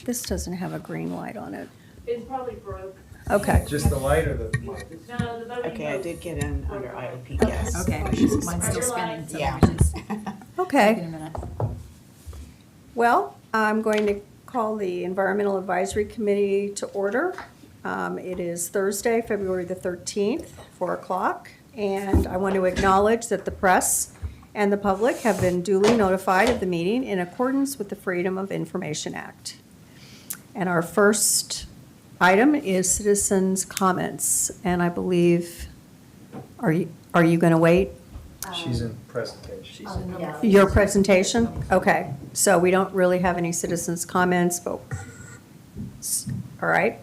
This doesn't have a green light on it. It's probably broke. Okay. Just the light or the mic? No, the voting. Okay, I did get in under IOP, yes. Okay, mine's still spinning, so Yeah. which is taking a Okay. minute. Well, I'm going to call the Environmental Advisory Committee to order. It is Thursday, February the 13th, 4 o'clock, and I want to acknowledge that the press and the public have been duly notified of the meeting in accordance with the Freedom of Information Act. And our first item is citizens' comments, and I believe, are you going to wait? She's in presentation. Your presentation? Okay, so we don't really have any citizens' comments, but, all right.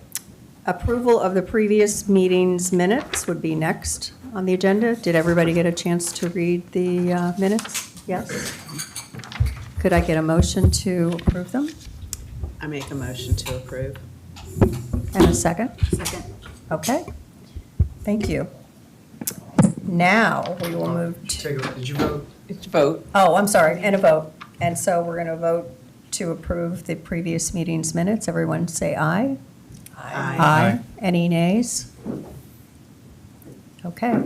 Approval of the previous meeting's minutes would be next on the agenda. Did everybody get a chance to read the minutes? Yes? Could I get a motion to approve them? I make a motion to approve. And a second? Second. Okay, thank you. Now, we will move to. Did you vote? It's vote. Oh, I'm sorry, and a vote. And so we're going to vote to approve the previous meeting's minutes. Everyone say aye. Aye. Any nays? Okay.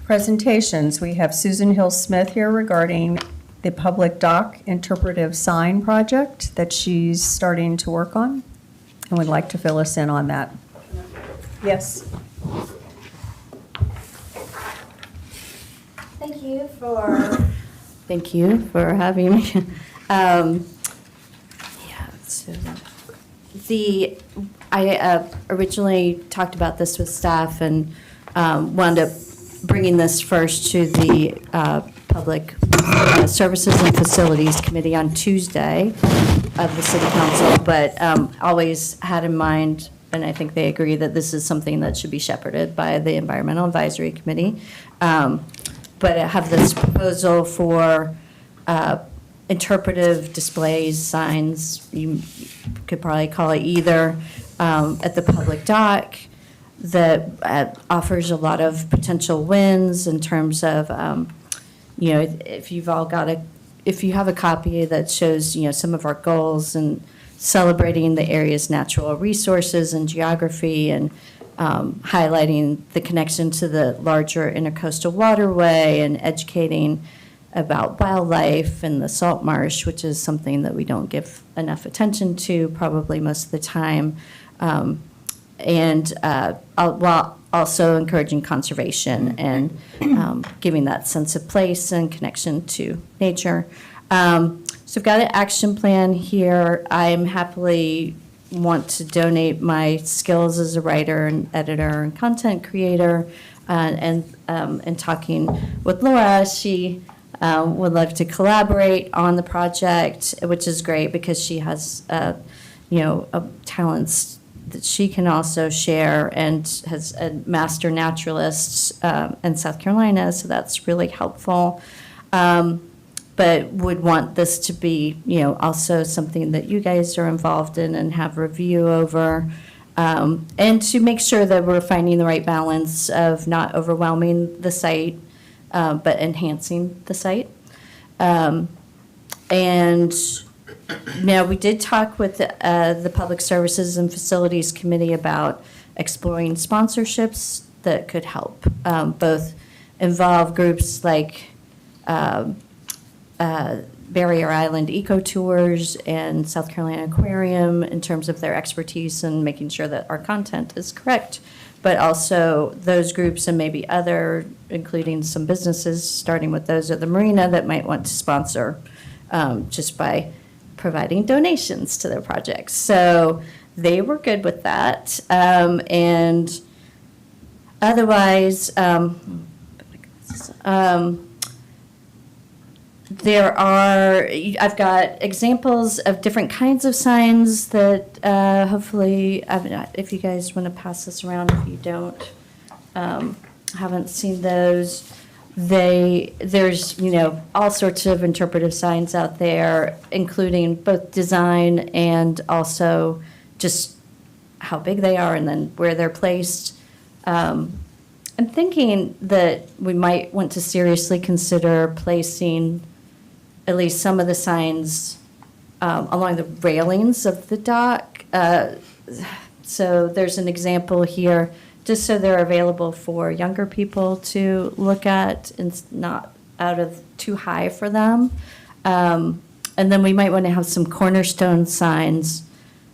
Presentations, we have Susan Hill Smith here regarding the public dock interpretive sign project that she's starting to work on and would like to fill us in on that. Yes. Thank you for having me. Yeah, so I originally talked about this with staff and wound up bringing this first to the Public Services and Facilities Committee on Tuesday of the City Council, but always had in mind, and I think they agree, that this is something that should be shepherded by the Environmental Advisory Committee. But I have this proposal for interpretive displays, signs, you could probably call it either, at the public dock that offers a lot of potential wins in terms of, if you've all got if you have a copy that shows, some of our goals and celebrating the area's natural resources and geography and highlighting the connection to the larger intercoastal waterway and educating about wildlife and the salt marsh, which is something that we don't give enough attention to probably most of the time. While also encouraging conservation and giving that sense of place and connection to nature. So I've got an action plan here. I'm happily want to donate my skills as a writer and editor and content creator, and talking with Laura, she would love to collaborate on the project, which is great because she has, talents that she can also share and has a master naturalist in South Carolina, so that's really helpful. But would want this to be, also something that you guys are involved in and have review over, and to make sure that we're finding the right balance of not overwhelming the site, but enhancing the site. And now we did talk with the Public Services and Facilities Committee about exploring sponsorships that could help, both involve groups like Barrier Island Eco Tours and South Carolina Aquarium in terms of their expertise and making sure that our content is correct, but also those groups and maybe other, including some businesses, starting with those at the marina that might want to sponsor just by providing donations to their projects. So they were good with that. And otherwise, I've got examples of different kinds of signs that hopefully, if you guys want to pass this around, if you don't, haven't seen those. There's all sorts of interpretive signs out there, including both design and also just how big they are and then where they're placed. I'm thinking that we might want to seriously consider placing at least some of the signs along the railings of the dock. So there's an example here, just so they're available for younger people to look at and it's not out of too high for them. And then we might want to have some cornerstone signs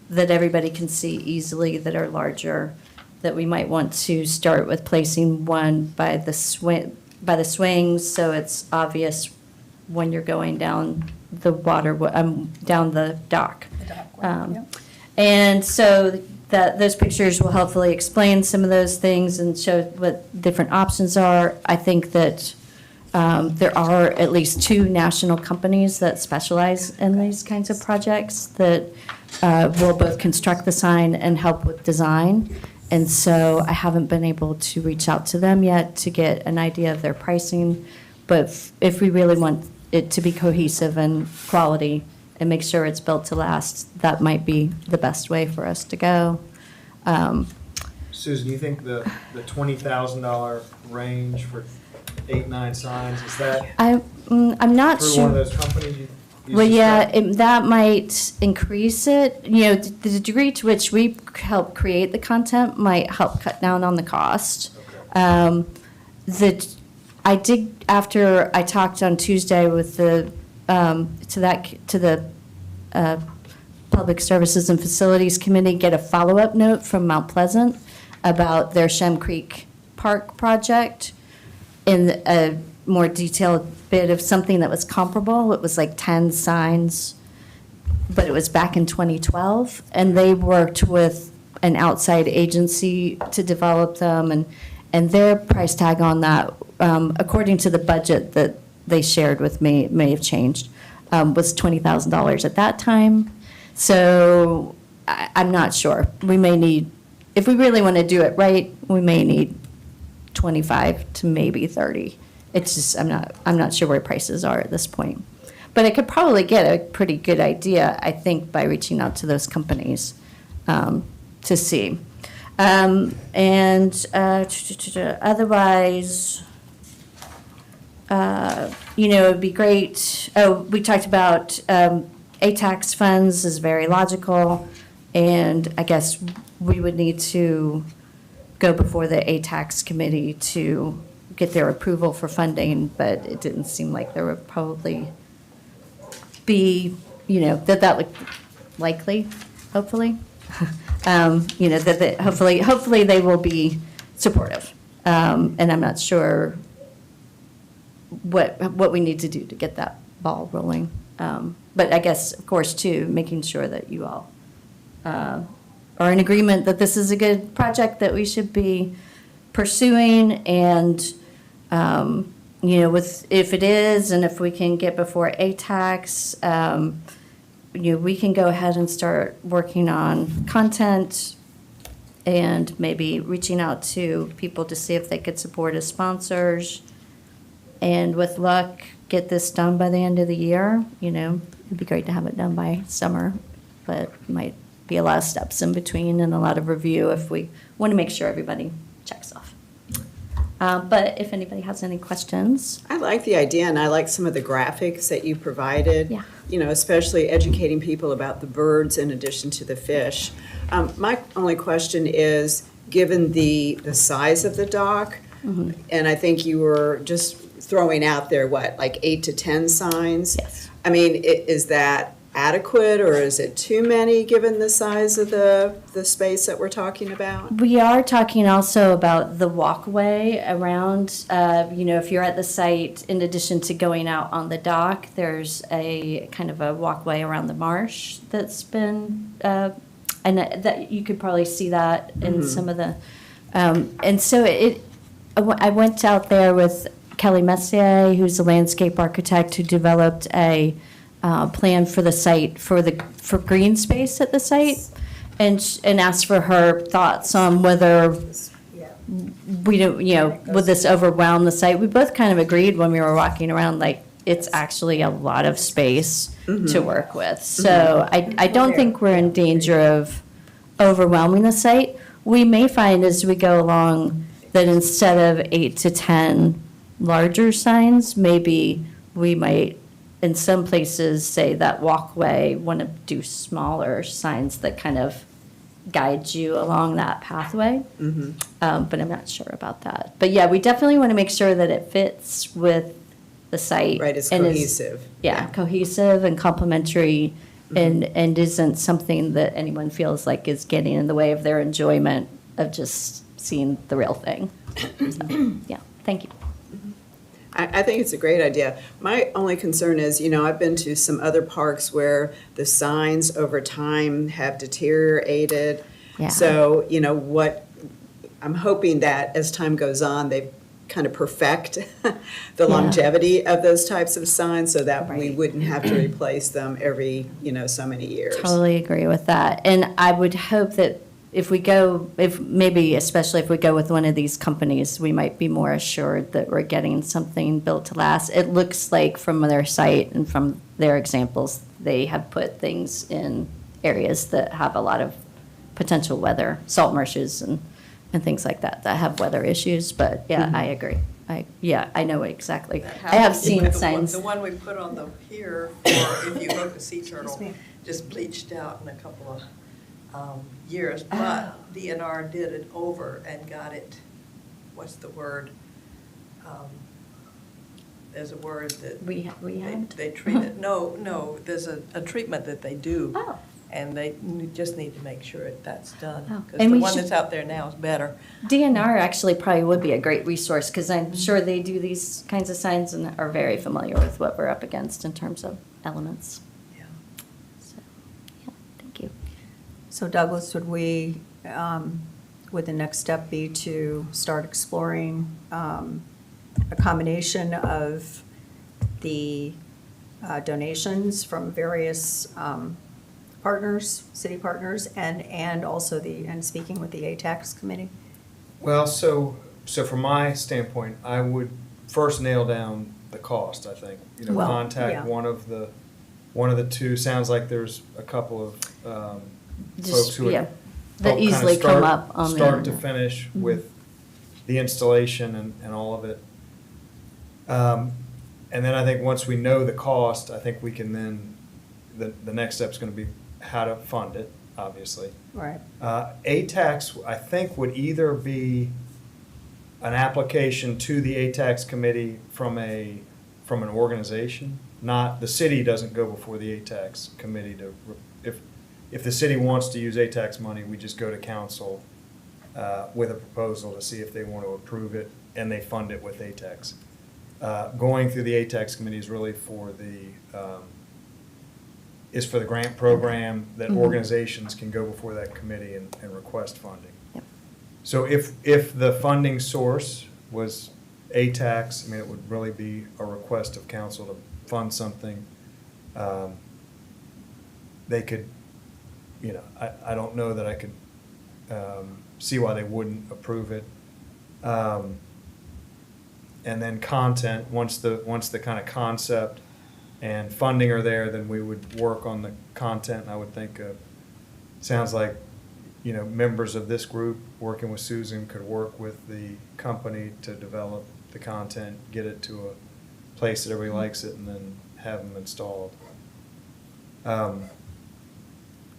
that everybody can see easily that are larger, that we might want to start with placing one by the swings, so it's obvious when you're going down the down the dock. And so those pictures will hopefully explain some of those things and show what different options are. I think that there are at least 2 national companies that specialize in these kinds of projects that will both construct the sign and help with design. And so I haven't been able to reach out to them yet to get an idea of their pricing. But if we really want it to be cohesive and quality and make sure it's built to last, that might be the best way for us to go. Susan, you think the $20,000 range for 8, 9 signs, is that I'm not through sure. one of those companies you Well, yeah, suspect? that might increase it. You know, the degree to which we help create the content might help cut down on the cost. Okay. After I talked on Tuesday with the Public Services and Facilities Committee, get a follow-up note from Mount Pleasant about their Shem Creek Park project in a more detailed bit of something that was comparable. It was like 10 signs, but it was back in 2012. And they worked with an outside agency to develop them. And their price tag on that, according to the budget that they shared with me, it may have changed, was $20,000 at that time. So I'm not sure. We may need, if we really want to do it right, we may need 25 to maybe 30. It's just, I'm not sure where prices are at this point. But I could probably get a pretty good idea, I think, by reaching out to those companies to see. Otherwise, it'd be great. Oh, we talked about ATAX funds is very logical, and I guess we would need to go before the ATAX committee to get their approval for funding, but it didn't seem like there would probably be, that would likely, hopefully. Hopefully they will be supportive. And I'm not sure what we need to do to get that ball rolling. But I guess, of course, too, making sure that you all are in agreement that this is a good project that we should be pursuing, and if it is, and if we can get before ATAX, we can go ahead and start working on content and maybe reaching out to people to see if they could support as sponsors. And with luck, get this done by the end of the year. It'd be great to have it done by summer, but it might be a lot of steps in between and a lot of review if we want to make sure everybody checks off. But if anybody has any questions. I like the idea, and I like some of the graphics that you provided. Yeah. Especially educating people about the birds in addition to the fish. My only question is, given the size of the dock, and I think you were just throwing out there, like 8 to 10 signs? Yes. I mean, is that adequate, or is it too many given the size of the space that we're talking about? We are talking also about the walkway around, if you're at the site, in addition to going out on the dock, there's a kind of a walkway around the marsh that's been, and that you could probably see that in some of the, and so I went out there with Kelly Messier, who's a landscape architect who developed a plan for the site, for green space at the site, and asked for her thoughts on whether we don't, would this overwhelm the site. We both kind of agreed when we were walking around, like, it's actually a lot of space to work with. So I don't think we're in danger of overwhelming the site. We may find as we go along that instead of 8 to 10 larger signs, maybe we might in some places, say that walkway, want to do smaller signs that kind of guide you along that pathway. But I'm not sure about that. But yeah, we definitely want to make sure that it fits with the site. Right, it's and is- cohesive. Yeah, cohesive and complementary, and isn't something that anyone feels like is getting in the way of their enjoyment of just seeing the real thing. So, yeah, thank you. I think it's a great idea. My only concern is, I've been to some other parks where the signs over time have deteriorated. Yeah. So, I'm hoping that as time goes on, they kind of perfect the longevity of those types of signs so that we Right. wouldn't have to replace them every, so many years. Totally agree with that. And I would hope that especially if we go with one of these companies, we might be more assured that we're getting something built to last. It looks like from their site and from their examples, they have put things in areas that have a lot of potential weather, salt marshes and things like that have weather issues. But yeah, I agree. I know exactly. I have seen signs. The one we put on the pier for if you hook a sea turtle, just bleached out in a couple of years. But DNR did it over and got it, what's the word? There's a word that. We had? They treat it, no, there's a treatment that they do. Oh. And they just need to make sure that's done. Oh. Because And the we one should- that's out there now is better. DNR actually probably would be a great resource because I'm sure they do these kinds of signs and are very familiar with what we're up against in terms of elements. Yeah. So, yeah, thank you. So Douglas, would the next step be to start exploring a combination of the donations from various partners, city partners, and also and speaking with the ATAX committee? Well, so from my standpoint, I would first nail down the cost, I think. Well, Contact yeah. one of the two. Sounds like there's a couple of Just, folks who would yeah, that help kinda easily come up on the start to internet. finish with the installation and all of it. And then I think once we know the cost, I think we can then, the next step's gonna be how to fund it, obviously. Right. ATAX, I think, would either be an application to the ATAX committee from an organization, not, the city doesn't go before the ATAX committee if the city wants to use ATAX money, we just go to council with a proposal to see if they want to approve it, and they fund it with ATAX. Going through the ATAX committee is really for the grant program that organizations can go before that committee and request funding. Yep. So if the funding source was ATAX, I mean, it would really be a request of council to fund something. They could, I don't know that I could see why they wouldn't approve it. And then content, once the kind of concept and funding are there, then we would work on the content. And I would think, sounds like, members of this group working with Susan could work with the company to develop the content, get it to a place that everybody likes it, and then have them installed.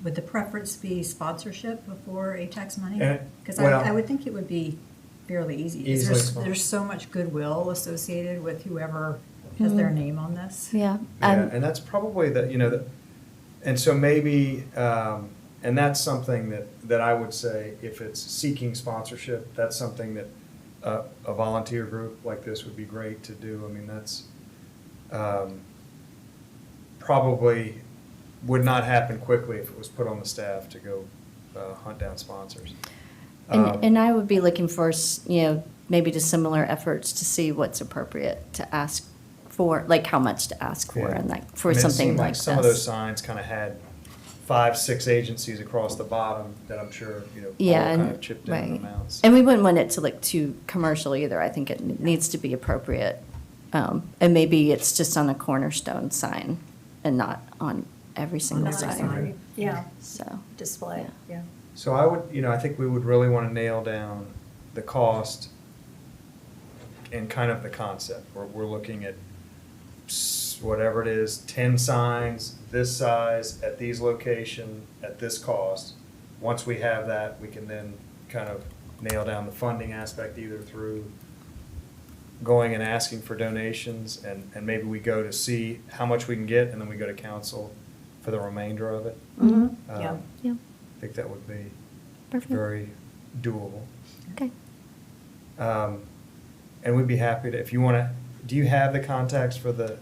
Would the preference be sponsorship before ATAX money? Eh, Because well- I would think it would be fairly easy. 'cause Easily there's- spon- There's so much goodwill associated with whoever has their name on this. Yeah. Yeah, and that's probably and so maybe, and that's something that I would say, if it's seeking sponsorship, that's something that a volunteer group like this would be great to do. I mean, that's probably would not happen quickly if it was put on the staff to go hunt down sponsors. And I would be looking for, maybe just similar efforts to see what's appropriate to ask for, like how much to ask for, Yeah. and like for I mean, it something seemed like this. Some of those signs kind of had 5-6 agencies across the bottom that I'm sure, all Yeah, kind and, of chipped in right. amounts. And we wouldn't want it to look too commercial either. I think it needs to be appropriate. And maybe it's just on a cornerstone sign and not on every single every sign. sign. Yeah, So, display, yeah. So I would, I think we would really want to nail down the cost and kind of the concept. We're looking at whatever it is, 10 signs, this size, at these location, at this cost. Once we have that, we can then kind of nail down the funding aspect either through going and asking for donations, and maybe we go to see how much we can get, and then we go to council for the remainder of it. Mhm. Yeah. Yeah, I think that would be perfect. very doable. Okay. And we'd be happy to, if you want to, do you have the contacts for the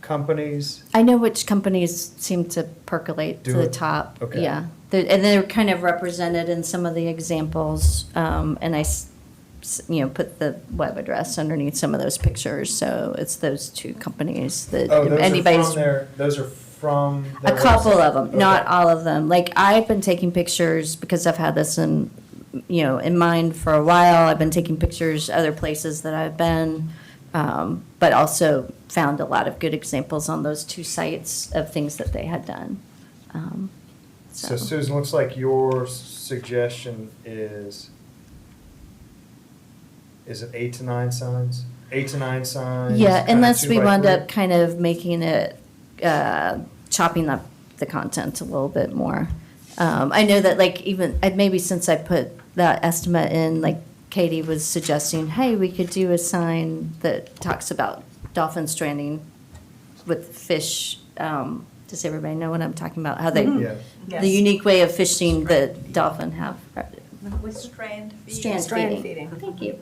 companies? I know which companies seem to percolate to Do the it? top. Okay. Yeah, and they're kind of represented in some of the examples. And put the web address underneath some of those pictures. So it's those two companies that Oh, if those anybody's. are from their, those are from A their couple website? of them, not Okay. all of them. Like I've been taking pictures because I've had this in mind for a while. I've been taking pictures other places that I've been, but also found a lot of good examples on those two sites of things that they had done. So Susan, looks like your suggestion is it 8 to 9 signs? 8 to 9 signs? Yeah, kinda unless 2 we by wound 3? up kind of making it, chopping up the content a little bit more. I know that like even, maybe since I put that estimate in, like Katie was suggesting, hey, we could do a sign that talks about dolphin stranding with fish. Does everybody know what I'm talking about? How they, Yeah. the unique way of fishing that dolphin have. Strand feed. Strand Strand feeding. feeding. Thank you.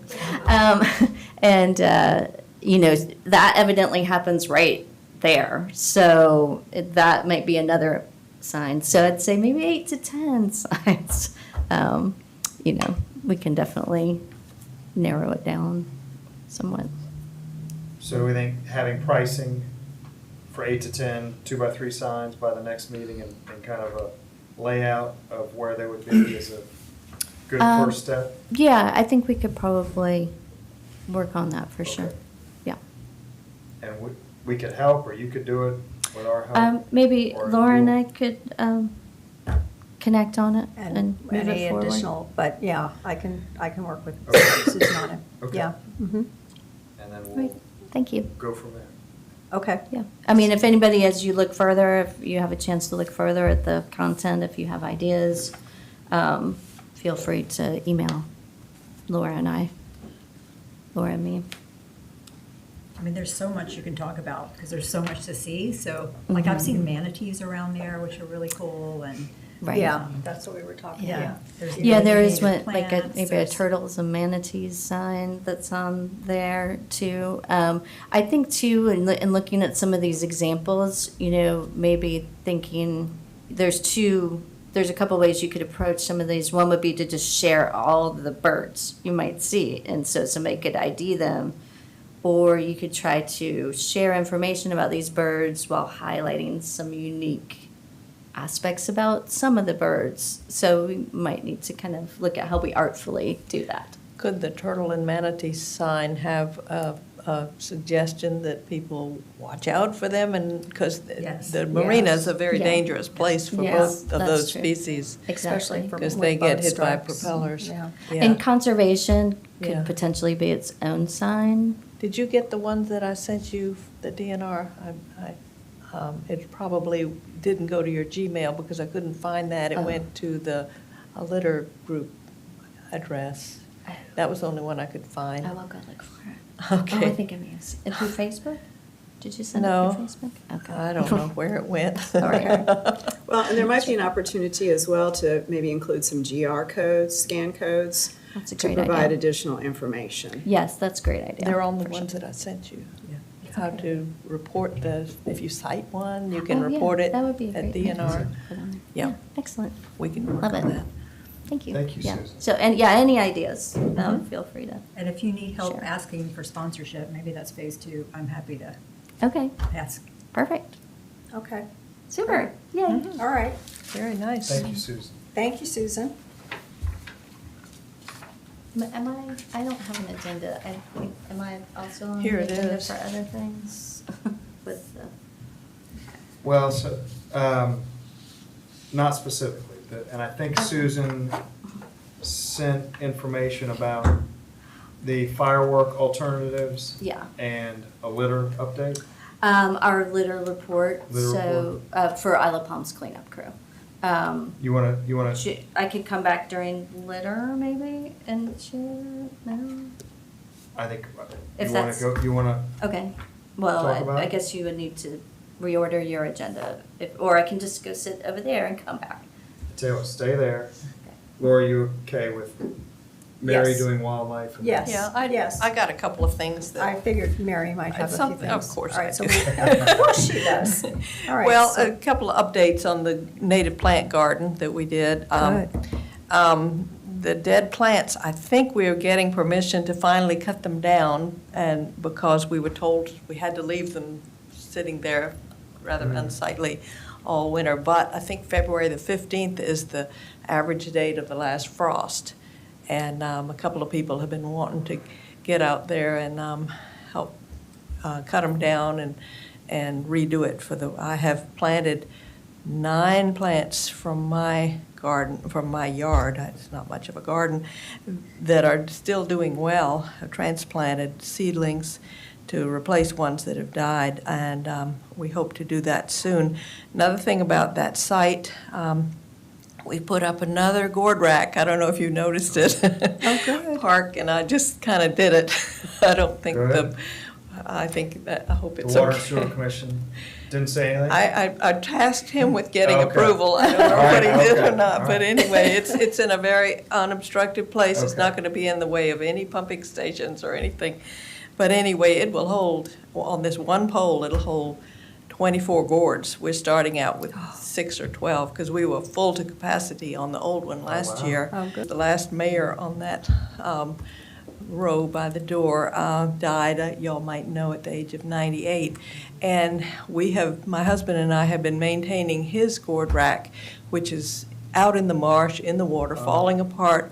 And, that evidently happens right there. So that might be another sign. So I'd say maybe 8 to 10 signs. We can definitely narrow it down somewhat. So we think having pricing for 8 to 10, 2 by 3 signs by the next meeting and kind of a layout of where they would be is a good first step? Yeah, I think we could probably work on that for sure. Okay. Yeah. And we could help, or you could do it with our help? Maybe Or Laura and you- I could connect on it and And move any it forward. additional, but yeah, I can work with Okay. Susan on it. Okay. Yeah. Mhm. And then Great, we'll thank you. go from there. Okay. Yeah, I mean, if anybody, as you look further, if you have a chance to look further at the content, if you have ideas, feel free to email Laura and me. I mean, there's so much you can talk about because there's so much to see. So, like, I've seen manatees around there, which are really cool, and Right. Yeah, that's what we were talking about. yeah, there's Yeah, even there is native one, like plants, maybe a there's- turtles and manatees sign that's on there too. I think too, in looking at some of these examples, maybe thinking, there's a couple ways you could approach some of these. One would be to just share all of the birds you might see, and so somebody could ID them. Or you could try to share information about these birds while highlighting some unique aspects about some of the birds. So we might need to kind of look at how we artfully do that. Could the turtle and manatee sign have a suggestion that people watch out for them? And, because Yes. the marina is a very Yeah. dangerous place for Yes, both of that's those true. species. Exactly. for- Because with they get boat hit by strikes. propellers. Yeah. And conservation Yeah. could potentially be its own sign. Did you get the ones that I sent you, the DNR? It probably didn't go to your Gmail because I couldn't find that. It Oh. went to a litter group address. That was the only one I could find. I will go look for it. Okay. Oh, I think I may have seen it. Through Facebook? Did you send it No. through Facebook? Okay. I don't know where it went. Sorry. Well, and there might be an opportunity as well to maybe include some GR codes, scan codes, That's a to great provide idea. additional information. Yes, that's a great idea. They're on the for ones sure. that I sent you. How to report if you cite one, you can Oh, yeah, report it that would be a at great thing to DNR. put on there. Yeah. Excellent. We can work Love on it. that. Thank you. Thank you, Yeah. Susan. So, and yeah, any ideas, feel free to. And if you need help Sure. asking for sponsorship, maybe that's phase 2, I'm happy to Okay, ask. perfect. Okay. Super. Yay. All right. Very nice. Thank you, Susan. Thank you, Susan. I don't have an agenda. Am I also on Here the it agenda is. for other things? With the, Well, so, not specifically, and I think Susan sent information about the firework alternatives yeah. and a litter update. Our litter report, Litter so, for Isla Palms cleanup crew. You wanna, I could come back during litter maybe and share, no? I think, If you wanna that's- go, you wanna, Okay, well, Talk about I it? guess you would need to reorder your agenda, or I can just go sit over there and come back. tell you what, stay there. Laura, you okay with Mary Yes. doing wildlife? and- Yes. Yeah, Yes. I got a couple of things I that, figured Mary might have a few Something- things. of course All right, I so do. of course she does. All right. well, so- a couple of updates on the native plant garden that we did. The dead plants, I think we are getting permission to finally cut them down, and because we were told we had to leave them sitting there rather unsightly all winter. But I think February the 15th is the average date of the last frost. And a couple of people have been wanting to get out there and help cut them down and redo it for the, I have planted 9 plants from my garden, from my yard, it's not much of a garden, that are still doing well. I've transplanted seedlings to replace ones that have died, and we hope to do that soon. Another thing about that site, we put up another gourd rack. I don't know if you noticed it. Oh, good. Park, and I just kind of did it. I don't think Good. I think that, I hope it's The Water okay. and Sewer Commission didn't say anything? I tasked him with getting Okay. approval. I don't know All what he right, did okay, or not, all but right. anyway, it's in a very unobstructed place. It's Okay. not going to be in the way of any pumping stations or anything. But anyway, it will hold, on this one pole, it'll hold 24 gourds. We're starting out with 6 or 12 because we were full to capacity on the old one last wow. year. Oh, good. The last mayor on that row by the door died, y'all might know, at the age of 98. And my husband and I have been maintaining his gourd rack, which is out in the marsh, in the water, falling apart.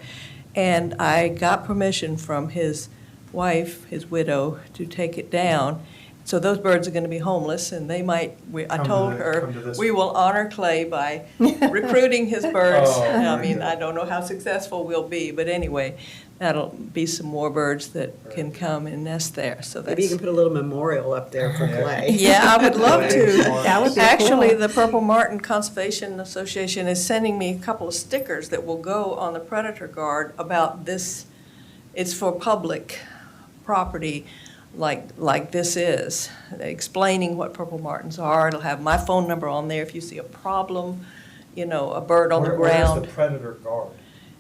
And I got permission from his wife, his widow, to take it down. So those birds are going to be homeless, and they might, I Come to told the- her, come to this we will honor Clay by recruiting his birds. Oh, I mean, I don't know how successful we'll be, but anyway, that'll be some more birds that can come and nest there, so Maybe you can that's. put a little memorial up there for Yeah. Clay. Yeah, I would love to. That would be Actually, cool. the Purple Martin Conservation Association is sending me a couple of stickers that will go on the predator guard about this. It's for public property like this is, explaining what Purple Martins are. It'll have my phone number on there if you see a problem, a bird on the ground. Where's the predator guard?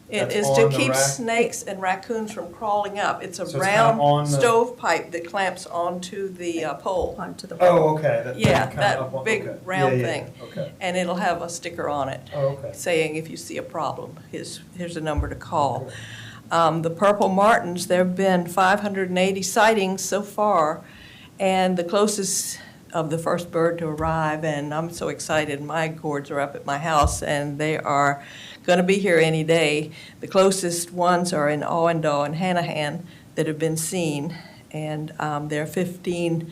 It That's is on to the keep rack? snakes and raccoons from crawling up. It's a So it's kind of on round the- stovepipe that clamps onto the pole. Onto the. Oh, okay. Yeah, kind of up that on- big okay. round Yeah, yeah, thing. Okay. And it'll have a sticker on it Oh, okay. saying if you see a problem, here's a number to call. The Purple Martins, there have been 580 sightings so far, and the closest of the first bird to arrive, and I'm so excited, my gourds are up at my house, and they are going to be here any day. The closest ones are in Awendaw and Hanahan that have been seen, and there are 15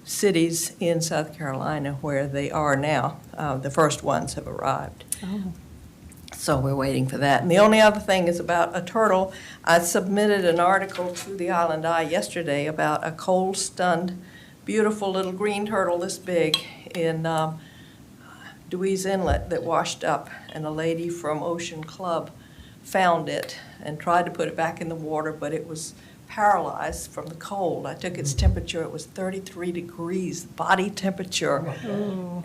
cities in South Carolina where they are now. The first ones have arrived. Oh. So we're waiting for that. And the only other thing is about a turtle. I submitted an article to the Island Eye yesterday about a cold-stunned, beautiful little green turtle this big in Dewey's Inlet that washed up, and a lady from Ocean Club found it and tried to put it back in the water, but it was paralyzed from the cold. I took its temperature, it was 33 degrees, body temperature,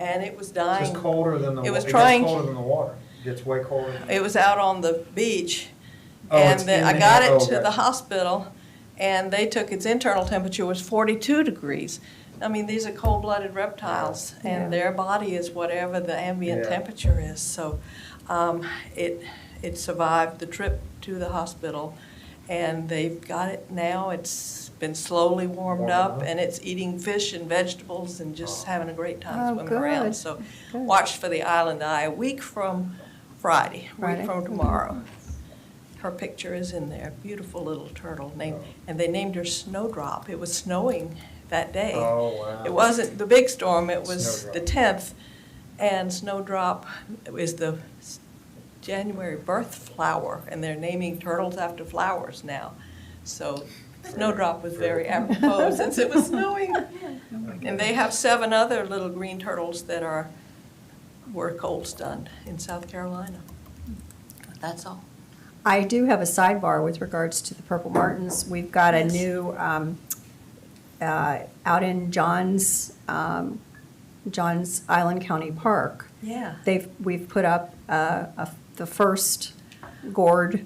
and it was dying. It's colder than the. It was gets trying- colder than the water. It gets way colder. It was out on the beach, Oh, and it's then in I the- got oh, it to okay. the hospital, and they took its internal temperature was 42 degrees. I mean, these are cold-blooded reptiles, Yeah. and their body is whatever the ambient Yeah. temperature is. So it survived the trip to the hospital, and they've got it now. It's been slowly warmed Warmed up, up. and it's eating fish and vegetables and just having a great time Oh, swimming good. around. So Good. watch for the Island Eye a week from Friday, a Friday. week from tomorrow. Her picture is in there, beautiful little turtle named, and they named her Snowdrop. It was snowing that day. Oh, wow. It wasn't the big storm, it was Snowdrop. the 10th, and Snowdrop is the January birth flower, and they're naming turtles after flowers now. So Snowdrop was very apropos since it was snowing. And they have 7 other little green turtles that were cold stunned in South Carolina. That's all. I do have a sidebar with regards to the Purple Martins. We've got a Yes. new, out in Johns Island County Park. Yeah. We've put up the first gourd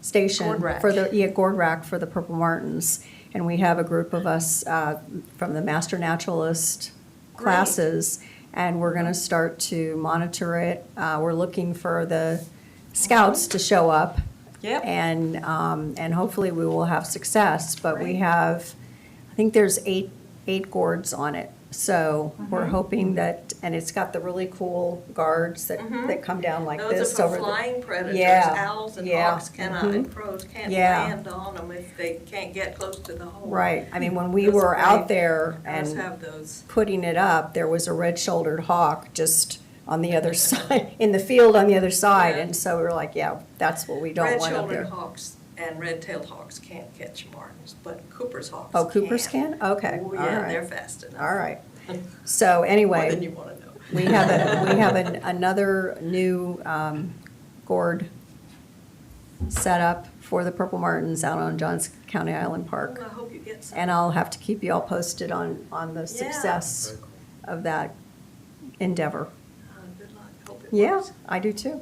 station. Gourd rack. Gourd rack for the Purple Martins. And we have a group of us from the Master Naturalist Great. classes, and we're gonna start to monitor it. We're looking for the scouts to show up. Yep. And hopefully we will have success, but we Great. have, I think there's eight gourds on it. So we're Mm-hmm. hoping that, and it's got the really cool guards that come down like Those this are over for the. flying predators. Yeah, Owls and yeah, hawks cannot, mhm. and crows can't Yeah. land on them if they can't get close to the hole. Right, I mean, when we Those were are out great. there Ours and have those. putting it up, there was a red-shouldered hawk just on the other side, in the field on the other side. Yeah. And so we were like, yeah, that's what we don't want up there. Red-shouldered hawks and red-tailed hawks can't catch martins, but Cooper's hawks Oh, Cooper's can? Okay, Oh, all yeah, right. they're fast enough. All right. So More anyway. than you want to know. We have another new gourd set up for the Purple Martins out on Johns County Island Park. Well, I hope you get some. And I'll have to keep you all posted on the success of that endeavor. Good luck. Hope it Yeah, works. I do too.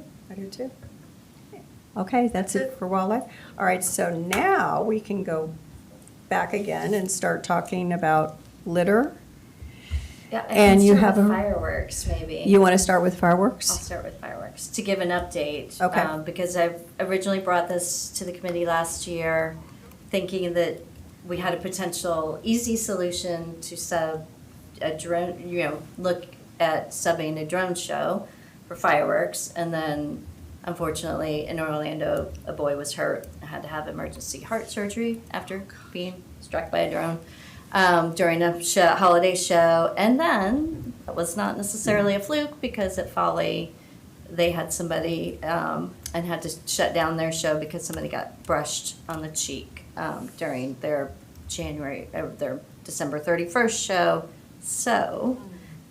Okay, that's it for wildlife. All right, so now we can go back again and start talking about litter. Yeah, I And can you start have with a- fireworks, maybe. You want to start with I'll fireworks? start with fireworks to give an update. Okay. Because I've originally brought this to the committee last year, thinking that we had a potential easy solution to sub a drone, look at subbing a drone show for fireworks. And then unfortunately in Orlando, a boy was hurt, had to have emergency heart surgery after being struck by a drone. During a holiday show, and then it was not necessarily a fluke because at Folly they had somebody and had to shut down their show because somebody got brushed on the cheek during their their December 31st show. So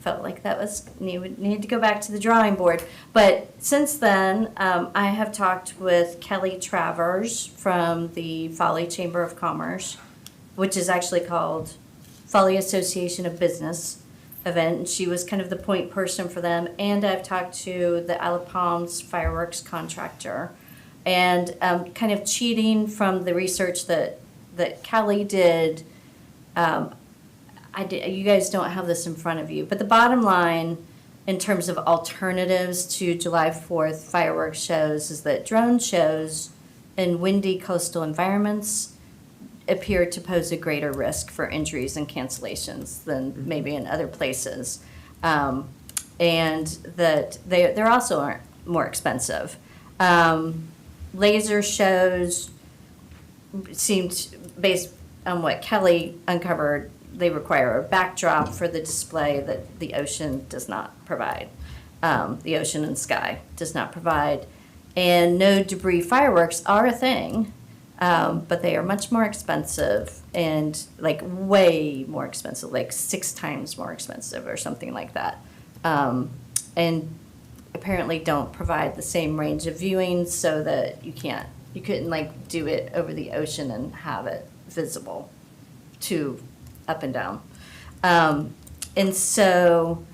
felt like that was need to go back to the drawing board. But since then, I have talked with Kelly Travers from the Folly Chamber of Commerce, which is actually called Folly Association of Business event. And she was kind of the point person for them. And I've talked to the Isle of Palms fireworks contractor. And kind of cheating from the research that Kelly did. You guys don't have this in front of you, but the bottom line in terms of alternatives to July 4th fireworks shows is that drone shows in windy coastal environments appear to pose a greater risk for injuries and cancellations than maybe in other places. And that they're also aren't more expensive. Laser shows seemed, based on what Kelly uncovered, they require a backdrop for the display that the ocean does not provide. The ocean and sky does not provide. And no debris fireworks are a thing, but they are much more expensive and like way more expensive, like 6 times more expensive or something like that. And apparently don't provide the same range of viewing so that you couldn't like do it over the ocean and have it visible to up and down. And so,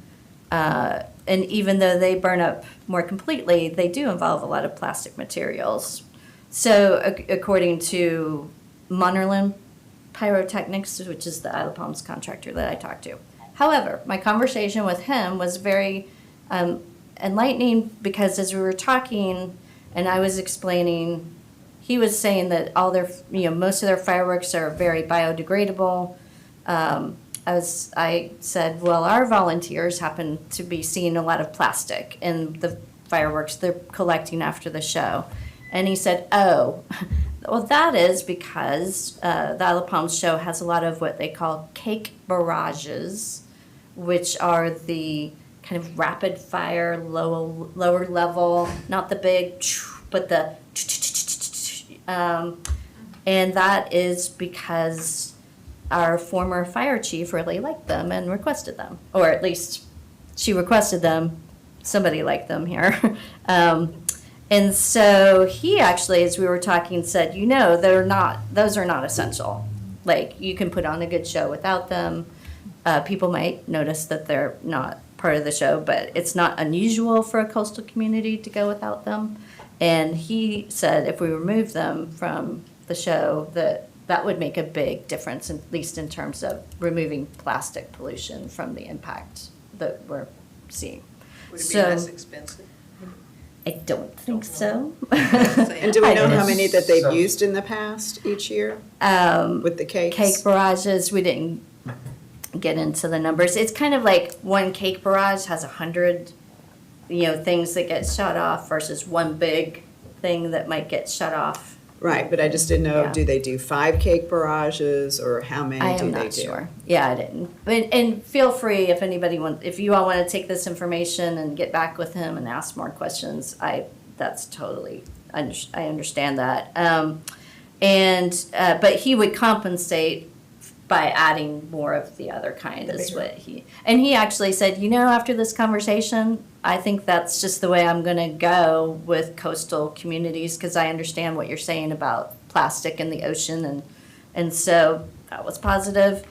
and even though they burn up more completely, they do involve a lot of plastic materials. So according to Monerlin Pyrotechnics, which is the Isle of Palms contractor that I talked to. However, my conversation with him was very enlightening because as we were talking and I was explaining, he was saying that all their, most of their fireworks are very biodegradable. I said, well, our volunteers happen to be seeing a lot of plastic in the fireworks they're collecting after the show. And he said, oh, well, that is because the Isle of Palms show has a lot of what they call cake barrages, which are the kind of rapid fire, lower level, not the big, but the And that is because our former fire chief really liked them and requested them, or at least she requested them. Somebody liked them here. And so he actually, as we were talking, said, those are not essential. Like, you can put on a good show without them. People might notice that they're not part of the show, but it's not unusual for a coastal community to go without them. And he said if we remove them from the show, that would make a big difference, at least in terms of removing plastic pollution from the impact that we're seeing. Would it be So- less expensive? I don't think so. And do we know how many that they've So- used in the past each year with the cakes? Cake barrages, we didn't get into the numbers. It's kind of like one cake barrage has 100, things that get shut off versus one big thing that might get shut off. Right, but I just didn't know, Yeah. do they do 5 cake barrages, or how many I do am they do? not sure. Yeah, I didn't. And feel free if anybody if you all want to take this information and get back with him and ask more questions. That's totally, I understand that. But he would compensate by adding more of the other kind is what he actually said, after this conversation, I think that's just the way I'm gonna go with coastal communities, because I understand what you're saying about plastic in the ocean, and so that was positive.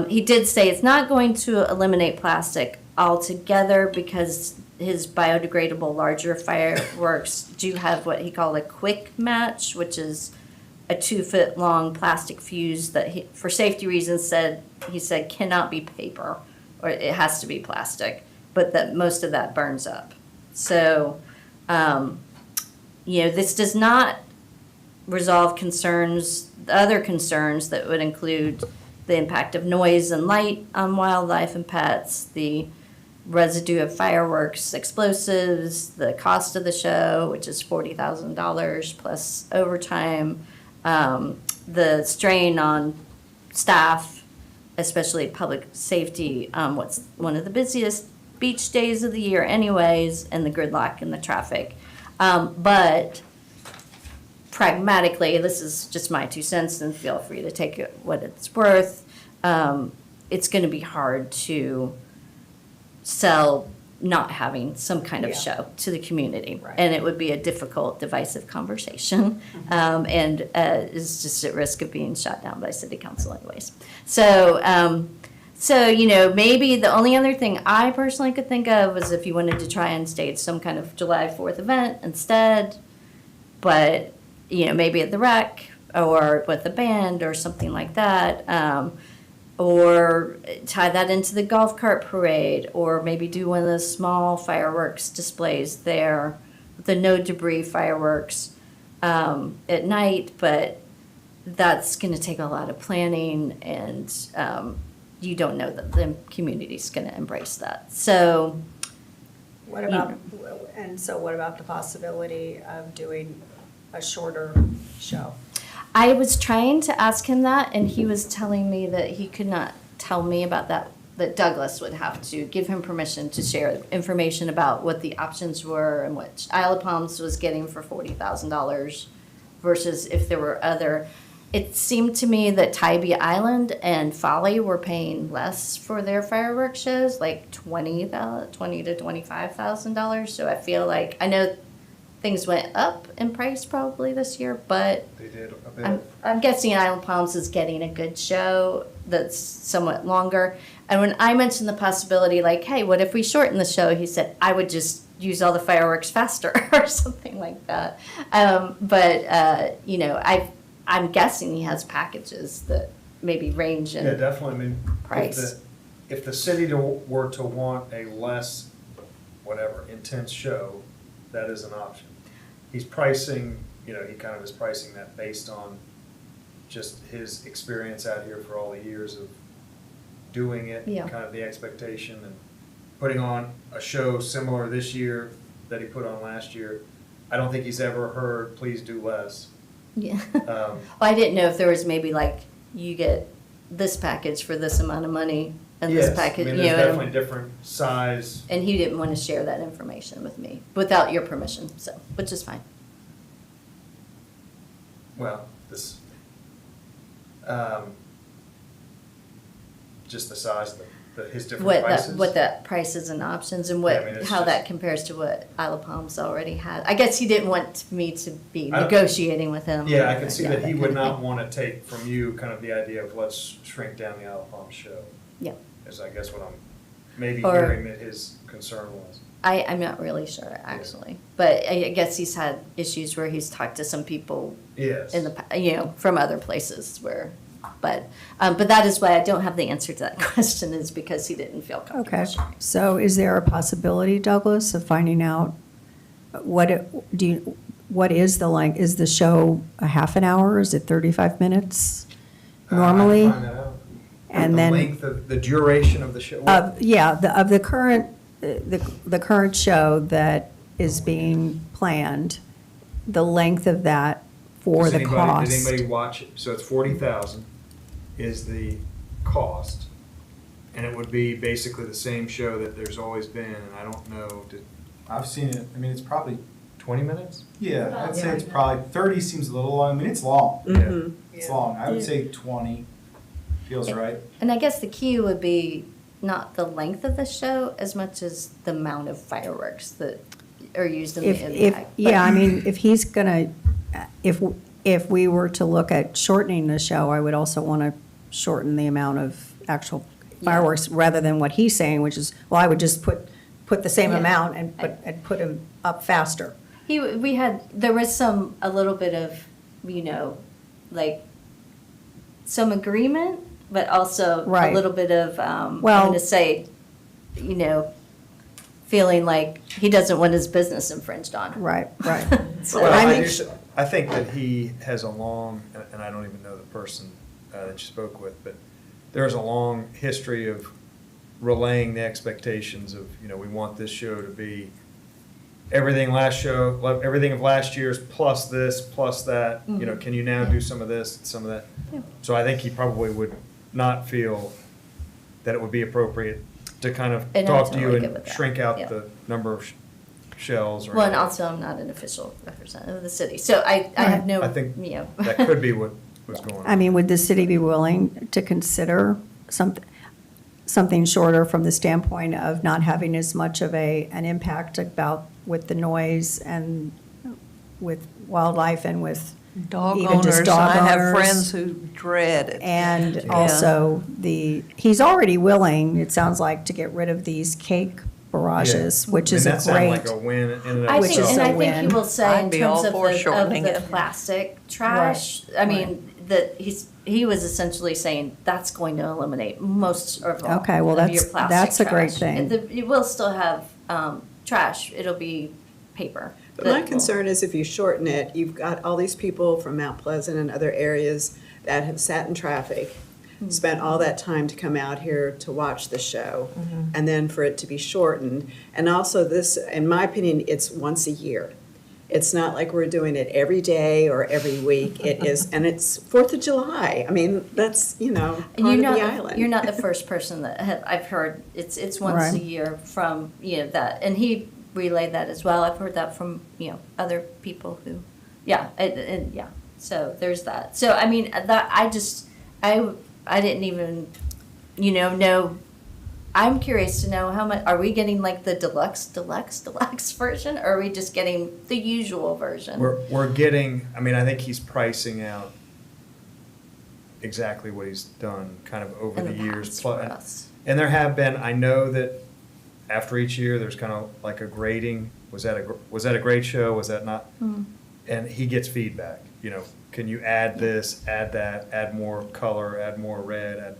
He did say it's not going to eliminate plastic altogether, because his biodegradable larger fireworks do have what he called a quick match, which is a 2-foot long plastic fuse that he, for safety reasons, he said cannot be paper, or it has to be plastic, but that most of that burns up. So, this does not resolve other concerns that would include the impact of noise and light on wildlife and pets, the residue of fireworks, explosives, the cost of the show, which is $40,000 plus overtime, the strain on staff, especially public safety, what's one of the busiest beach days of the year anyways, and the gridlock and the traffic. But pragmatically, this is just my 2 cents, and feel free to take it what it's worth. It's going to be hard to sell not having some kind of Yeah. show to the community. Right. And it would be a difficult, divisive conversation, and is just at risk of being shot down by city council anyways. So, maybe the only other thing I personally could think of was if you wanted to try and stage some kind of July 4th event instead, but, maybe at the rec or with a band or something like that. Or tie that into the golf cart parade, or maybe do one of those small fireworks displays there, the no debris fireworks at night, but that's going to take a lot of planning, and you don't know that the community's going to embrace that. So, What about the possibility of doing a shorter show? I was trying to ask him that, and he was telling me that he could not tell me about that Douglas would have to give him permission to share information about what the options were and what Isle of Palms was getting for $40,000 versus if there were other. It seemed to me that Tybee Island and Folly were paying less for their fireworks shows, like $20,000 to $25,000. So I feel like, I know things went up in price probably this year, but They did a bit. I'm guessing Island Palms is getting a good show that's somewhat longer. And when I mentioned the possibility, like, hey, what if we shorten the show? He said, I would just use all the fireworks faster or something like that. I'm guessing he has packages that maybe range in. Yeah, definitely. I mean, Price. if the city were to want a less, whatever, intense show, that is an option. He's pricing, he kind of is pricing that based on just his experience out here for all the years of doing it, Yeah. kind of the expectation, and putting on a show similar this year that he put on last year. I don't think he's ever heard, please do less. Yeah. Well, I didn't know if there was maybe like, you get this package for this amount of money and this package, I mean, there's definitely different size. and he didn't want to share that information with me without your permission, so, which is fine. Well, this Just the size of his different What prices? that, what that prices and options and Yeah, I mean, what, it's how just- that compares to what Isle of Palms already had. I guess he didn't want me to be I don't- negotiating with him. Yeah, I can see that he kind would of not thing. want to take from you kind of the idea of let's shrink down the Isle of Palms show, Yeah, is I guess what I'm maybe Or- hearing that his concern was. I'm not really sure, actually. But I guess he's had issues where he's talked to some people Yes. in the, from other places where, but that is why I don't have the answer to that question, is because he didn't feel comfortable Okay, sharing. so is there a possibility, Douglas, of finding out what is the length? Is the show a half an hour? Is it 35 minutes normally? I can find that out. And The then- length of, the duration of the show. Of the current, the current show that is being planned, the length of that for Does the anybody- cost. Did anybody watch it? So it's 40,000 is the cost. And it would be basically the same show that there's always been, and I don't know, I've seen it, I mean, it's probably, 20 minutes? yeah, I'd say it's probably, 30 seems a little long, I mean, it's long, Mhm. it's long, I would say 20 feels right. And I guess the key would be not the length of the show as much as the amount of fireworks that are used in If, the impact. yeah, I mean, if he's gonna, if we were to look at shortening the show, I would also want to shorten the amount of actual fireworks rather than what he's saying, which is, well, I would just put the same Yeah. amount and put him up faster. There was a little bit of, like, some agreement, but also a Right. little bit of, I'm Well- gonna say, feeling like he doesn't want his business infringed on. Right, right. So- Well, I I think- just- I think that he has a long, and I don't even know the person that you spoke with, but there's a long history of relaying the expectations of, we want this show to be everything of last year's plus this, plus that, can you now do some of this, some of that? Yeah. So I think he probably would not feel that it would be appropriate to kind of And I'm talk to you totally good and with that. shrink out Yeah. the number of shells or. Well, and also I'm not an official representative of the city, so I have no, I think that could be what was going on. I mean, would the city be willing to consider something shorter from the standpoint of not having as much of an impact with the noise and with wildlife and with Dog even just owners, dog I have owners. friends who dread it. And Yeah. also he's already willing, it sounds like, to get rid of these cake barrages, which is a And that sounded like great. a win in and of I Which think, is and a I think win. he will say in I'd be terms all of for the shortening it. plastic trash, I mean, that he was essentially saying that's going to eliminate most of all Okay, well, of your that's- plastic that's a great trash. thing. And you will still have trash, it'll be paper. But my that will- concern is if you shorten it, you've got all these people from Mount Pleasant and other areas that have sat in traffic, spent all that time to come out here to watch the show, and then for it to be shortened. And also this, in my opinion, it's once a year. It's not like we're doing it every day or every week. It is, and it's 4th of July. I mean, that's, And part of the island. You're not the first person that I've heard, it's once a Right. year from, that, and he relayed that as well. I've heard that from, other people who, and yeah, so there's that. So, I mean, I didn't even, know, I'm curious to know how much, are we getting like the deluxe version, or are we just getting the usual version? We're getting, I think he's pricing out exactly what he's done kind of over In the the years. past for us. And there have been, I know that after each year, there's kind of like a grading. Was that a great show? Was that not? And he gets feedback, can you add this, add that, add more color, add more red?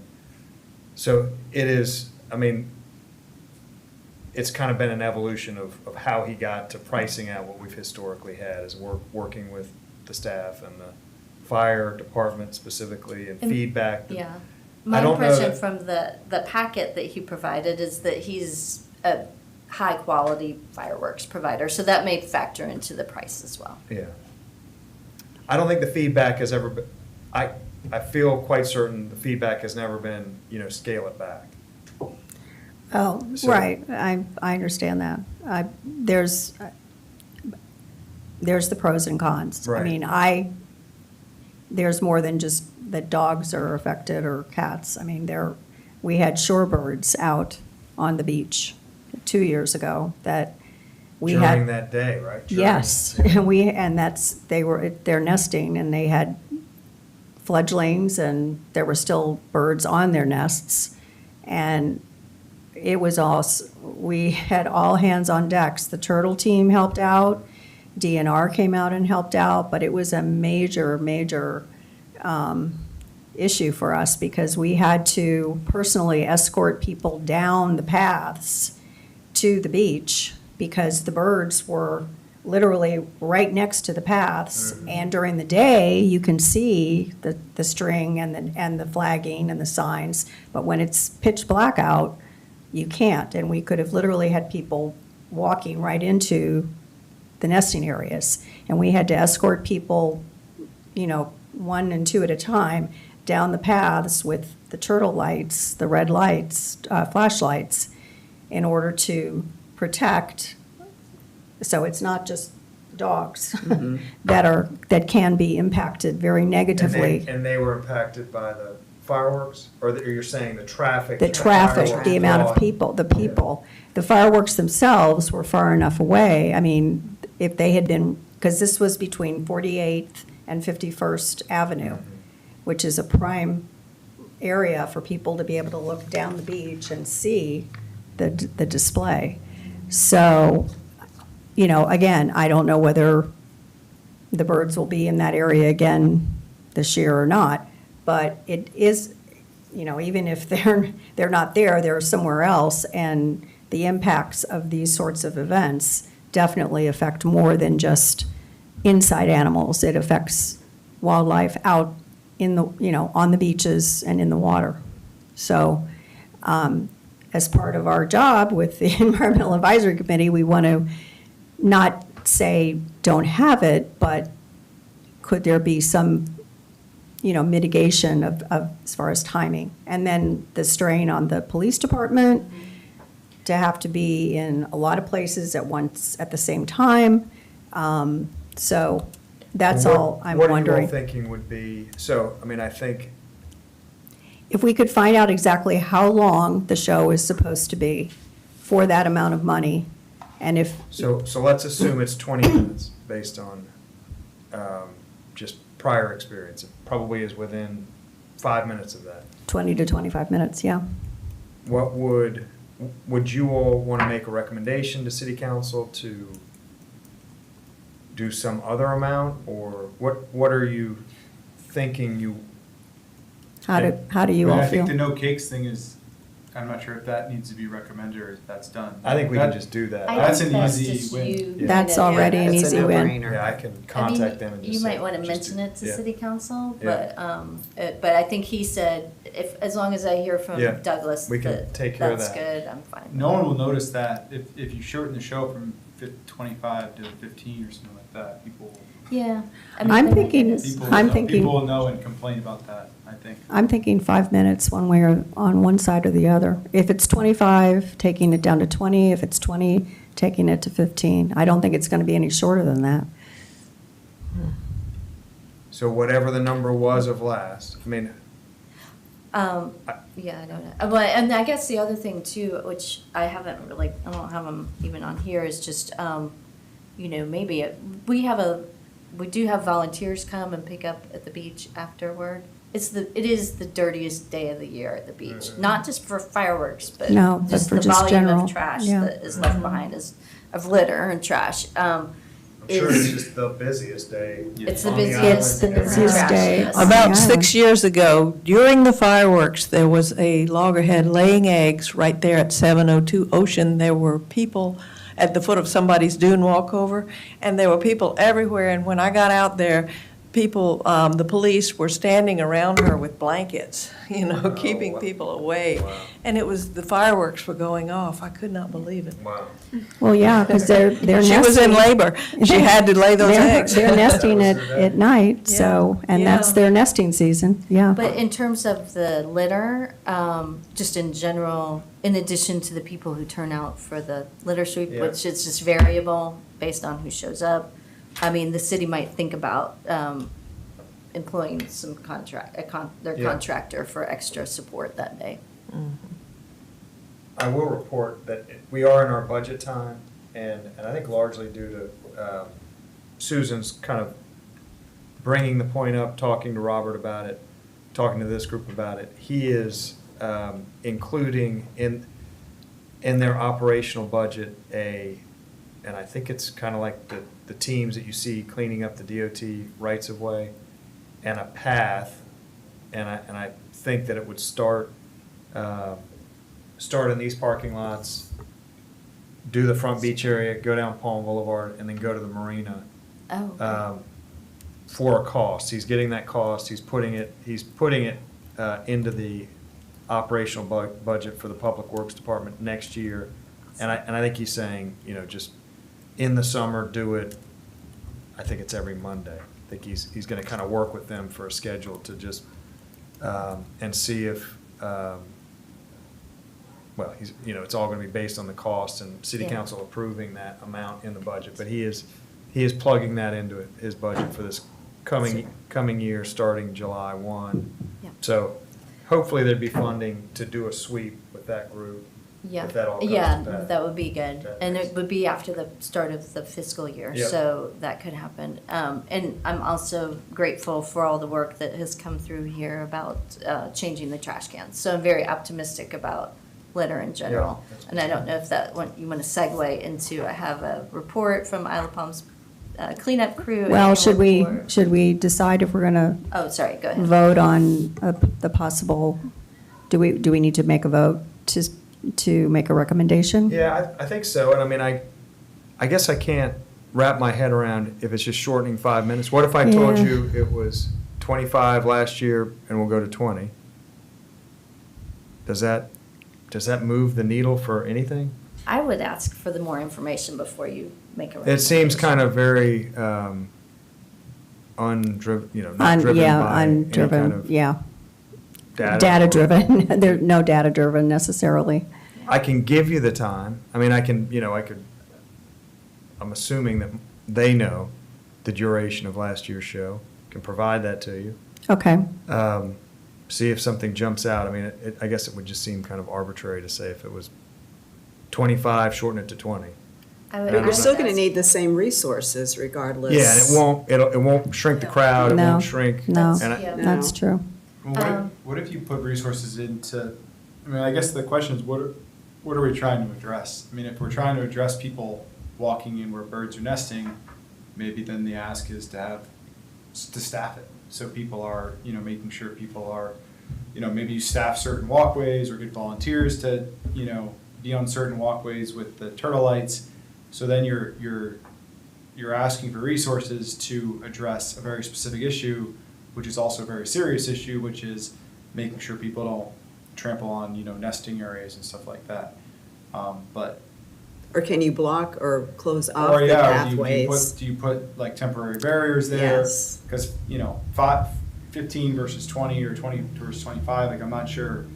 So it is, it's kind of been an evolution of how he got to pricing out what we've historically had as we're working with the staff and the fire department specifically and feedback. Yeah. I My don't know impression that- from the packet that he provided is that he's a high-quality fireworks provider, so that may factor into the price as well. Yeah. I don't think the feedback has ever been, I feel quite certain the feedback has never been, scale it back. Oh, So- right, I understand that. There's the pros and cons. I Right. mean, there's more than just that dogs are affected or cats. I mean, we had shorebirds out on the beach 2 years ago that we had. During that day, right? During- Yes, they're nesting, and they had fledglings, and there were still birds on their nests. And it was we had all hands on decks. The turtle team helped out, DNR came out and helped out, but it was a major, major issue for us because we had to personally escort people down the paths to the beach because the birds were literally right next to the paths. And during the day, you can see the string and the flagging and the signs. But when it's pitch black out, you can't. And we could have literally had people walking right into the nesting areas. And we had to escort people, 1 and 2 at a time, down the paths with the turtle lights, the red lights, flashlights, in order to protect. So it's not just dogs that can be impacted very negatively. And they were impacted by the fireworks, or you're saying the traffic? The and traffic, fireworks the amount of brought- people, the people. The fireworks themselves were far enough away. I mean, if they had been, because this was between 48th and 51st Avenue, which is a prime area for people to be able to look down the beach and see the display. So, again, I don't know whether the birds will be in that area again this year or not, but it is, even if they're not there, they're somewhere else, and the impacts of these sorts of events definitely affect more than just inside animals. It affects wildlife out in the, on the beaches and in the water. So, as part of our job with the Environmental Advisory Committee, we want to not say don't have it, but could there be some, mitigation of as far as timing? And then the strain on the police department to have to be in a lot of places at once at the same time. So that's all I'm What are you wondering. all thinking would be, I think, If we could find out exactly how long the show is supposed to be for that amount of money, and if, so let's assume it's 20 minutes based on just prior experience. It probably is within 5 minutes of that. 20 to 25 minutes, yeah. What would you all want to make a recommendation to city council to do some other amount, or what are you thinking you? How do you all I think feel? the no cakes thing is, I'm not sure if that needs to be recommended or if that's done. I think we can just do that. That's an easy win. Yeah. That's already an That's a easy win. no-brainer. Yeah, I can contact them and just You say, might want to just mention it to yeah. city council, Yeah. but I think he said, as long as I hear from Yeah, Douglas we can that take care of that's that. good, I'm fine. No one will notice that if you shorten the show from 25 to 15 or something like that, people Yeah. I'm thinking- people will know and complain about that, I think. I'm thinking 5 minutes one way or on one side or the other. If it's 25, taking it down to 20. If it's 20, taking it to 15. I don't think it's going to be any shorter than that. So whatever the number was of last, Yeah, I don't know. Well, and I guess the other thing too, which I haven't really, I don't have them even on here, is just, maybe we do have volunteers come and pick up at the beach afterward. It is the dirtiest day of the year at the beach, not just for fireworks, but No, but just for the just volume general, of trash yeah. that is left behind of litter and trash. I'm sure it's is- just the busiest day. It's the on the busiest. It's the island. busiest Trash, day. yes. on the About island. 6 years ago, during the fireworks, there was a loggerhead laying eggs right there at 702 Ocean. There were people at the foot of somebody's dune walkover, and there were people everywhere. And when I got out there, the police were standing around her with blankets, keeping wow. people away. Wow. And the fireworks were going off. I could not believe it. Wow. Well, yeah, because they're nesting. She was in labor. She had to lay those They're- eggs. They're nesting That at, was her day. at night, so, and that's Yeah. their nesting season, yeah. But in terms of the litter, just in general, in addition to the people who turn out for the litter sweep, Yeah. which is just variable based on who shows up, the city might think about employing some their Yeah. contractor for extra support that day. I will report that we are in our budget time, and I think largely due to Susan's kind of bringing the point up, talking to Robert about it, talking to this group about it. He is including in their operational budget and I think it's kind of like the teams that you see cleaning up the DOT rights of way, and a path, and I think that it would start in these parking lots, do the front beach area, go down Palm Boulevard, and then go to the marina. Oh, okay. For a cost. He's getting that cost, he's putting it into the operational budget for the Public Works Department next year. And I think he's saying, just in the summer, do it, I think it's every Monday. I think he's gonna kind of work with them for a schedule to just, and see if, well, it's all gonna be based on the cost and city Yeah. council approving that amount in the budget. But he is plugging that into his budget for this coming year, starting July 1. Yeah. So hopefully there'd be funding to do a sweep with that group. Yeah, If that all comes yeah, to pass. that would be good. That And makes- it would be after the start of the fiscal year, Yep. so that could happen. And I'm also grateful for all the work that has come through here about changing the trash cans. So I'm very optimistic about litter in general. that's And I don't know if you want to segue into, I have a report from Isle of Palms cleanup crew. Well, annual should report. we decide if we're going to Oh, sorry, go ahead. vote on the possible, do we need to make a vote to make a recommendation? Yeah, I think so. And I mean, I guess I can't wrap my head around if it's just shortening 5 minutes. What if I told Yeah. you it was 25 last year and we'll go to 20? Does that move the needle for anything? I would ask for the more information before you make a It recommendation. seems kind of very undriven, not driven Yeah, by any kind undriven, of yeah. data. Data-driven. There's no data-driven necessarily. I can give you the time. I mean, I'm assuming that they know the duration of last year's show, can provide that to you. Okay. See if something jumps out. I mean, I guess it would just seem kind of arbitrary to say if it was 25, shorten it to 20. I would- But I We're would still going to ask- need the same resources regardless. Yeah, and it won't shrink the crowd, it No, won't shrink. no, and I- Yeah. that's true. Well, what if you put resources into, I mean, I guess the question is, what are we trying to address? I mean, if we're trying to address people walking in where birds are nesting, maybe then the ask is to staff it. So people are, making sure people are, maybe you staff certain walkways or get volunteers to, be on certain walkways with the turtle lights. So then you're asking for resources to address a very specific issue, which is also a very serious issue, which is making sure people don't trample on, nesting areas and stuff like that. But Or can you block or close off or the yeah, pathways? do you put like temporary barriers there? Yes. Because 15 versus 20 or 20 versus 25, like I'm not sure.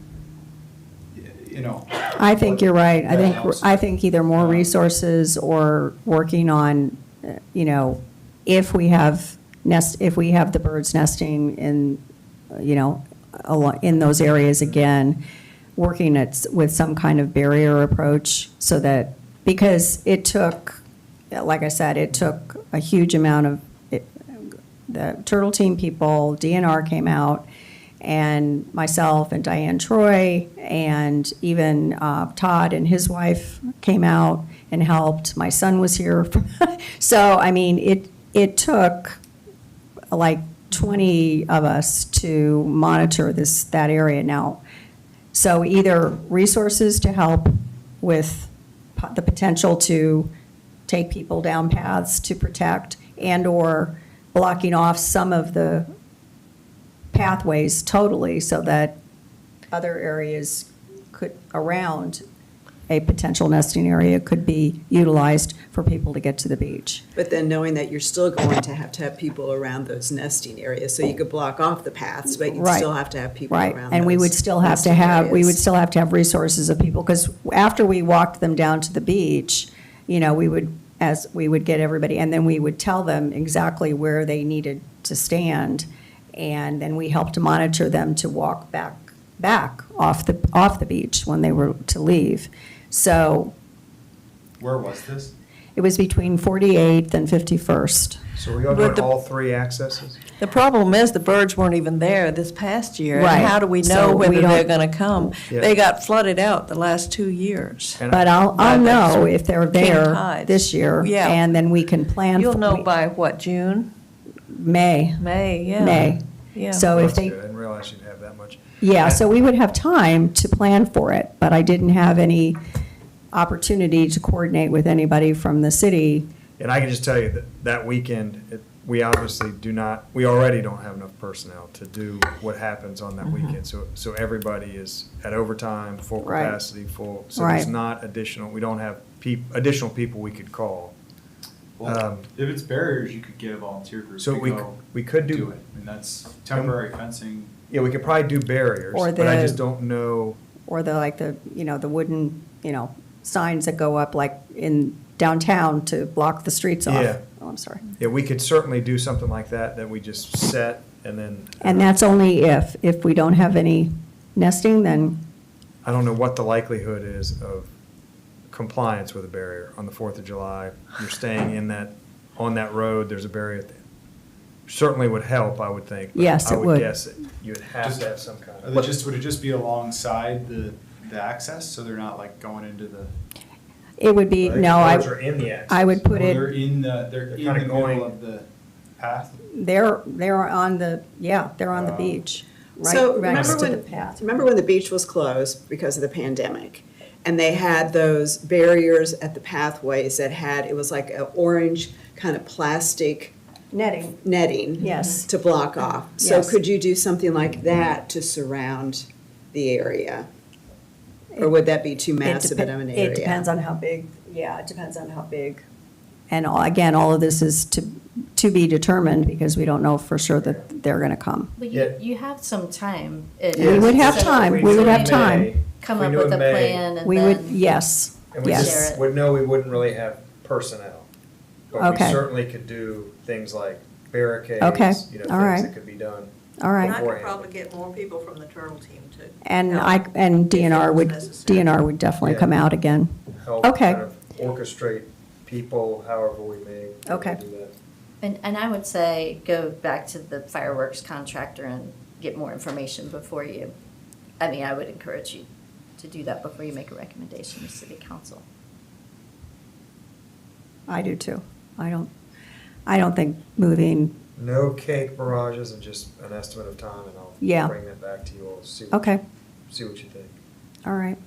I think you're right. that helps. I think either more resources or working on, if we have the birds nesting in, in those areas again, working with some kind of barrier approach so that, because it took, like I said, it took a huge amount of, the Turtle Team people, DNR came out, and myself and Diane Troy, and even Todd and his wife came out and helped. My son was here. So, I mean, it took like 20 of us to monitor that area now. So either resources to help with the potential to take people down paths to protect, and/or blocking off some of the pathways totally so that other areas around a potential nesting area could be utilized for people to get to the beach. But then knowing that you're still going to have people around those nesting areas, so you could block off the paths, but you'd Right. still have to have people Right, around and we would those still have to nesting have, we would areas. still have to have resources of people, because after we walked them down to the beach, we would get everybody, and then we would tell them exactly where they needed to stand, And then we helped to monitor them to walk back off the beach when they were to leave. So Where was this? it was between 48th and 51st. So we are But doing the- all three accesses? The problem is the birds weren't even there this past year. Right. And how do we So know we whether they're don't- going to come? Yeah. They got flooded out the last 2 years. And But I'll know if they're King there tides. this year. Yeah. And then we can plan. You'll for- know by what, June? May. May, yeah. May. Yeah. So if That's they, good. I didn't realize you'd have that much. yeah, so we would have time to plan for it, but I didn't have any opportunity to coordinate with anybody from the city. And I can just tell you that that weekend, we obviously we already don't have enough personnel to do what happens on that weekend. So everybody is at overtime, full Right. capacity, full. So there's Right. not additional, we don't have additional people we could call. Well, if it's barriers, you could get a volunteer group So to we go we could do do, it. And that's temporary fencing. yeah, we could probably do barriers, Or but I the- just don't know. Or the wooden, signs that go up like in downtown to block the streets off. Yeah. Oh, I'm sorry. Yeah, we could certainly do something like that we just set and then. And that's only if we don't have any nesting, then, I don't know what the likelihood is of compliance with a barrier on the 4th of July. You're staying on that road, there's a barrier. Certainly would help, I would think. but Yes, it would. I would guess that you would have Just- to have some kind Are of. they would it just be alongside the access, so they're not like going into the? it would be, no, Birds are in the access. I would put Or it. they're in the kinda middle going- of the path? They're on the Wow. beach, So right next remember to the when, path. remember when the beach was closed because of the pandemic? And they had those barriers at the pathways it was like an orange kind of plastic Netting, netting. Yes. To block off. So Yes. could you do something like that to surround the area? Or would that be too massive of an area? It depends on how big, it depends on how big. And again, all of this is to be determined because we don't know for sure that they're going to come. But Yeah. you have some time. We would have time. We would have time. Come If we up knew with in a May, plan and We would, then. yes, And we Share yes. it. would know we wouldn't really have personnel. But we Okay. certainly could do things like barricades, Okay, all things right. that could be done. All right. And I could beforehand. probably get more people from the turtle team to. And help and if it DNR was would, necessary. DNR would definitely Yeah. come out again. Help Okay. kind of orchestrate people however we may. Okay. do that. And I would say, go back to the fireworks contractor and get more information before you, I would encourage you to do that before you make a recommendation to city council. I do too. I don't think moving, No cake barrages and just an estimate of time and Yeah. I'll bring that back to you all, see what okay, you think. all right.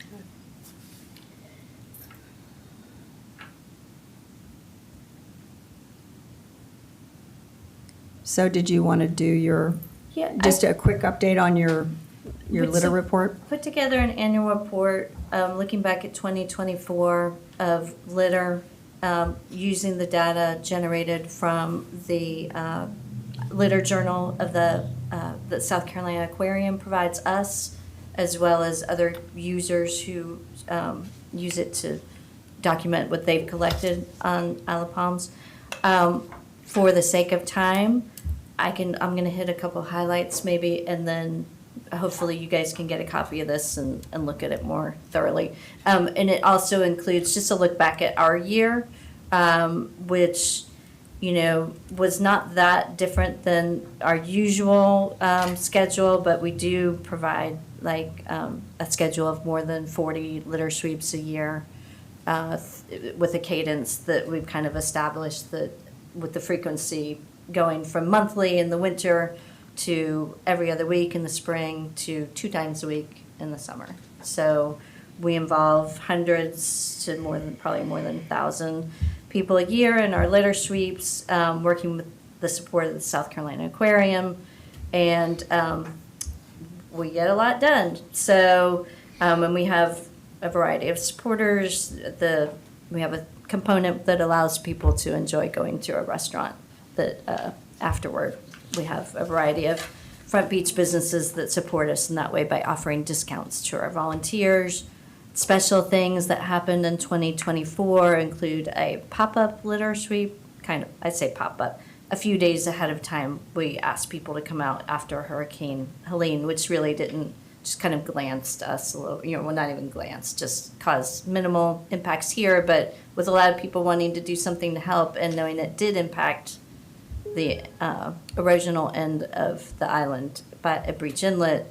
So did you want to do your, Yeah, just a quick update on your Would litter some- report? Put together an annual report, looking back at 2024 of litter, using the data generated from the litter journal of the South Carolina Aquarium provides us, as well as other users who use it to document what they've collected on Isle of Palms. For the sake of time, I'm gonna hit a couple highlights maybe, and then hopefully you guys can get a copy of this and look at it more thoroughly. And it also includes just a look back at our year, which, was not that different than our usual schedule, but we do provide a schedule of more than 40 litter sweeps a year with a cadence that we've kind of established that with the frequency going from monthly in the winter to every other week in the spring to 2 times a week in the summer. So we involve hundreds to probably more than 1,000 people a year in our litter sweeps, working with the support of the South Carolina Aquarium, and we get a lot done. So, and we have a variety of supporters. We have a component that allows people to enjoy going to a restaurant that afterward. We have a variety of Front Beach businesses that support us in that way by offering discounts to our volunteers. Special things that happened in 2024 include a pop-up litter sweep, I'd say pop-up. a few days ahead of time, we asked people to come out after Hurricane Helene, which really didn't, just kind of glanced us a little, well, not even glanced, just caused minimal impacts here, but with a lot of people wanting to do something to help and knowing it did impact the erosional end of the island, but at Breach Inlet,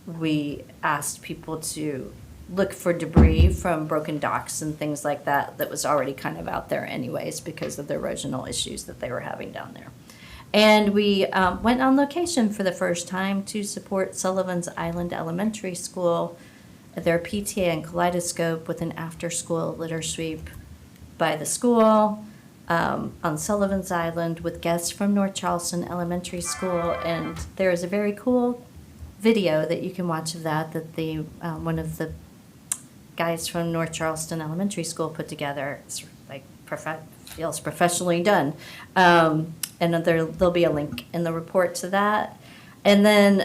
we asked people to look for debris from broken docks and things like that that was already kind of out there anyways because of the erosional issues that they were having down there. And we went on location for the first time to support Sullivan's Island Elementary School, their PTA and Kaleidoscope with an after-school litter sweep by the school on Sullivan's Island with guests from North Charleston Elementary School. And there is a very cool video that you can watch of that the one of the guys from North Charleston Elementary School put together. It's like feels professionally done. And there'll be a link in the report to that. And then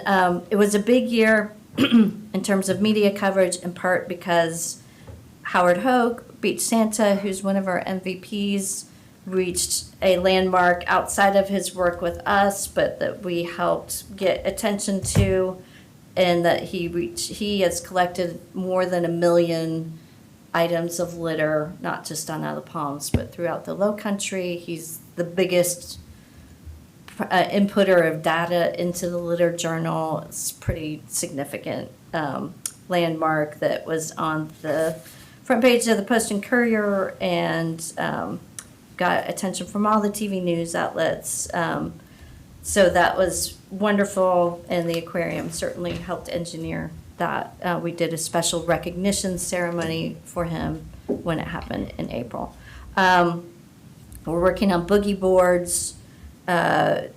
it was a big year in terms of media coverage, in part because Howard Hoke, Beach Santa, who's one of our MVPs, reached a landmark outside of his work with us, but that we helped get attention to, and that he has collected more than 1 million items of litter, not just on Isle of Palms, but throughout the Low Country. He's the biggest inputter of data into the litter journal. It's pretty significant landmark that was on the front page of the Post and Courier and got attention from all the TV news outlets. So that was wonderful, and the aquarium certainly helped engineer that. We did a special recognition ceremony for him when it happened in April. We're working on boogie boards, a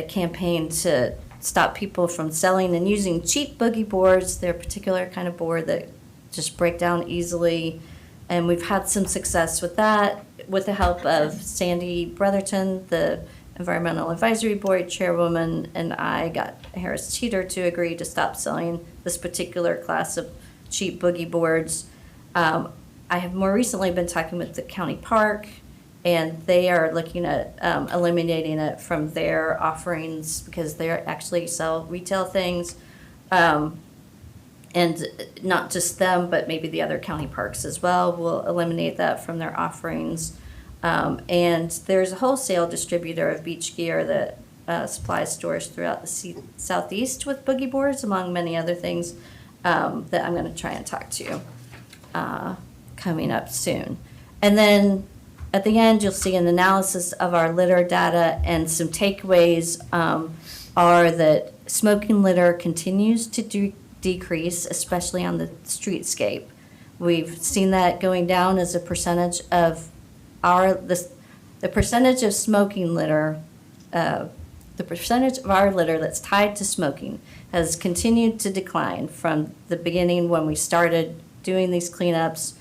campaign to stop people from selling and using cheap boogie boards. They're a particular kind of board that just break down easily, and we've had some success with that with the help of Sandy Brotherton, the Environmental Advisory Board chairwoman, and I got Harris Teeter to agree to stop selling this particular class of cheap boogie boards. I have more recently been talking with the county park, and they are looking at eliminating it from their offerings because they actually sell retail things. And not just them, but maybe the other county parks as well will eliminate that from their offerings. And there's a wholesale distributor of beach gear that supplies stores throughout the southeast with boogie boards, among many other things, that I'm going to try and talk to coming up soon. And then at the end, you'll see an analysis of our litter data, and some takeaways are that smoking litter continues to decrease, especially on the streetscape. We've seen that going down as a percentage of the percentage of smoking litter, the percentage of our litter that's tied to smoking has continued to decline from the beginning when we started doing these cleanups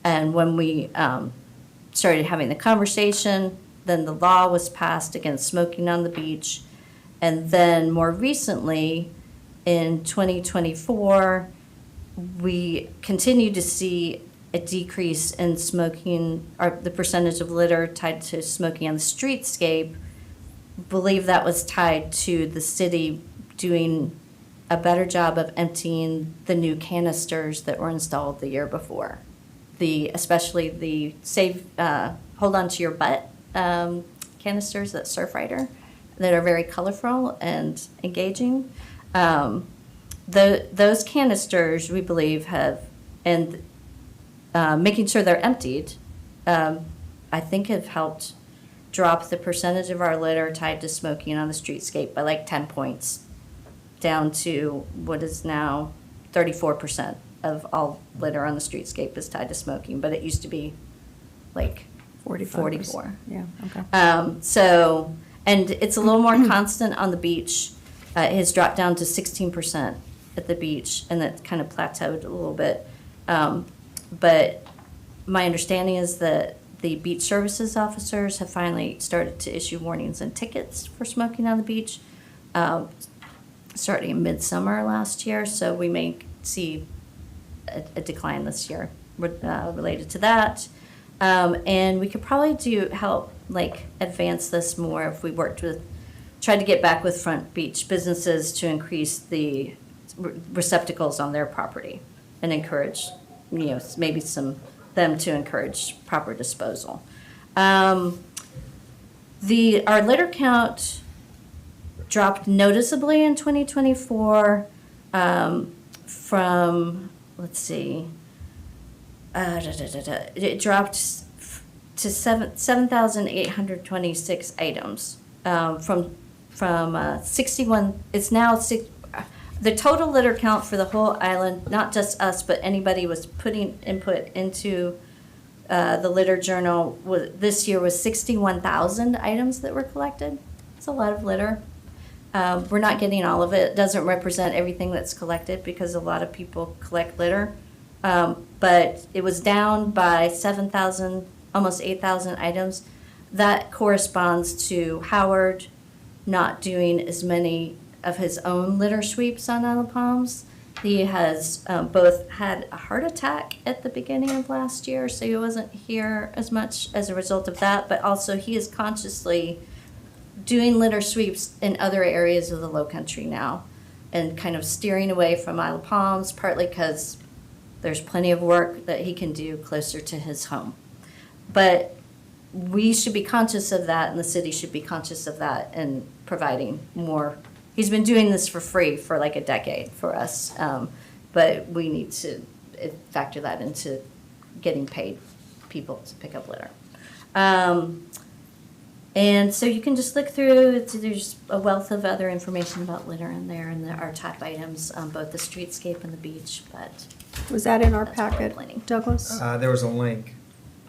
and when we started having the conversation. Then the law was passed against smoking on the beach. And then more recently, in 2024, we continue to see a decrease in smoking, or the percentage of litter tied to smoking on the streetscape. Believe that was tied to the city doing a better job of emptying the new canisters that were installed the year before. Especially the hold on to your butt canisters that Surfrider, that are very colorful and engaging. Those canisters, we believe, and making sure they're emptied, I think have helped drop the percentage of our litter tied to smoking on the streetscape by like 10 points, down to what is now 34% of all litter on the streetscape is tied to smoking, but it used to be like 44. Yeah, okay. And it's a little more constant on the beach. It has dropped down to 16% at the beach, and that kind of plateaued a little bit. But my understanding is that the beach services officers have finally started to issue warnings and tickets for smoking on the beach, starting in midsummer last year. So we may see a decline this year related to that. And we could probably help like advance this more if we worked with, tried to get back with Front Beach businesses to increase the receptacles on their property and encourage, maybe them to encourage proper disposal. Our litter count dropped noticeably in 2024 from, let's see, it dropped to 7,826 items from 61. It's now the total litter count for the whole island, not just us, but anybody was putting input into the litter journal. This year was 61,000 items that were collected. It's a lot of litter. We're not getting all of it. It doesn't represent everything that's collected because a lot of people collect litter. But it was down by 7,000, almost 8,000 items. That corresponds to Howard not doing as many of his own litter sweeps on Isle of Palms. He has both had a heart attack at the beginning of last year, so he wasn't here as much as a result of that, but also he is consciously doing litter sweeps in other areas of the Low Country now and kind of steering away from Isle of Palms, partly because there's plenty of work that he can do closer to his home. But we should be conscious of that, and the city should be conscious of that and providing more. He's been doing this for free for like a decade for us, but we need to factor that into getting paid people to pick up litter. And so you can just look through, there's a wealth of other information about litter in there and our top items, both the streetscape and the beach, but. Was that in our That's what we're packet, planning. Douglas? There was a link.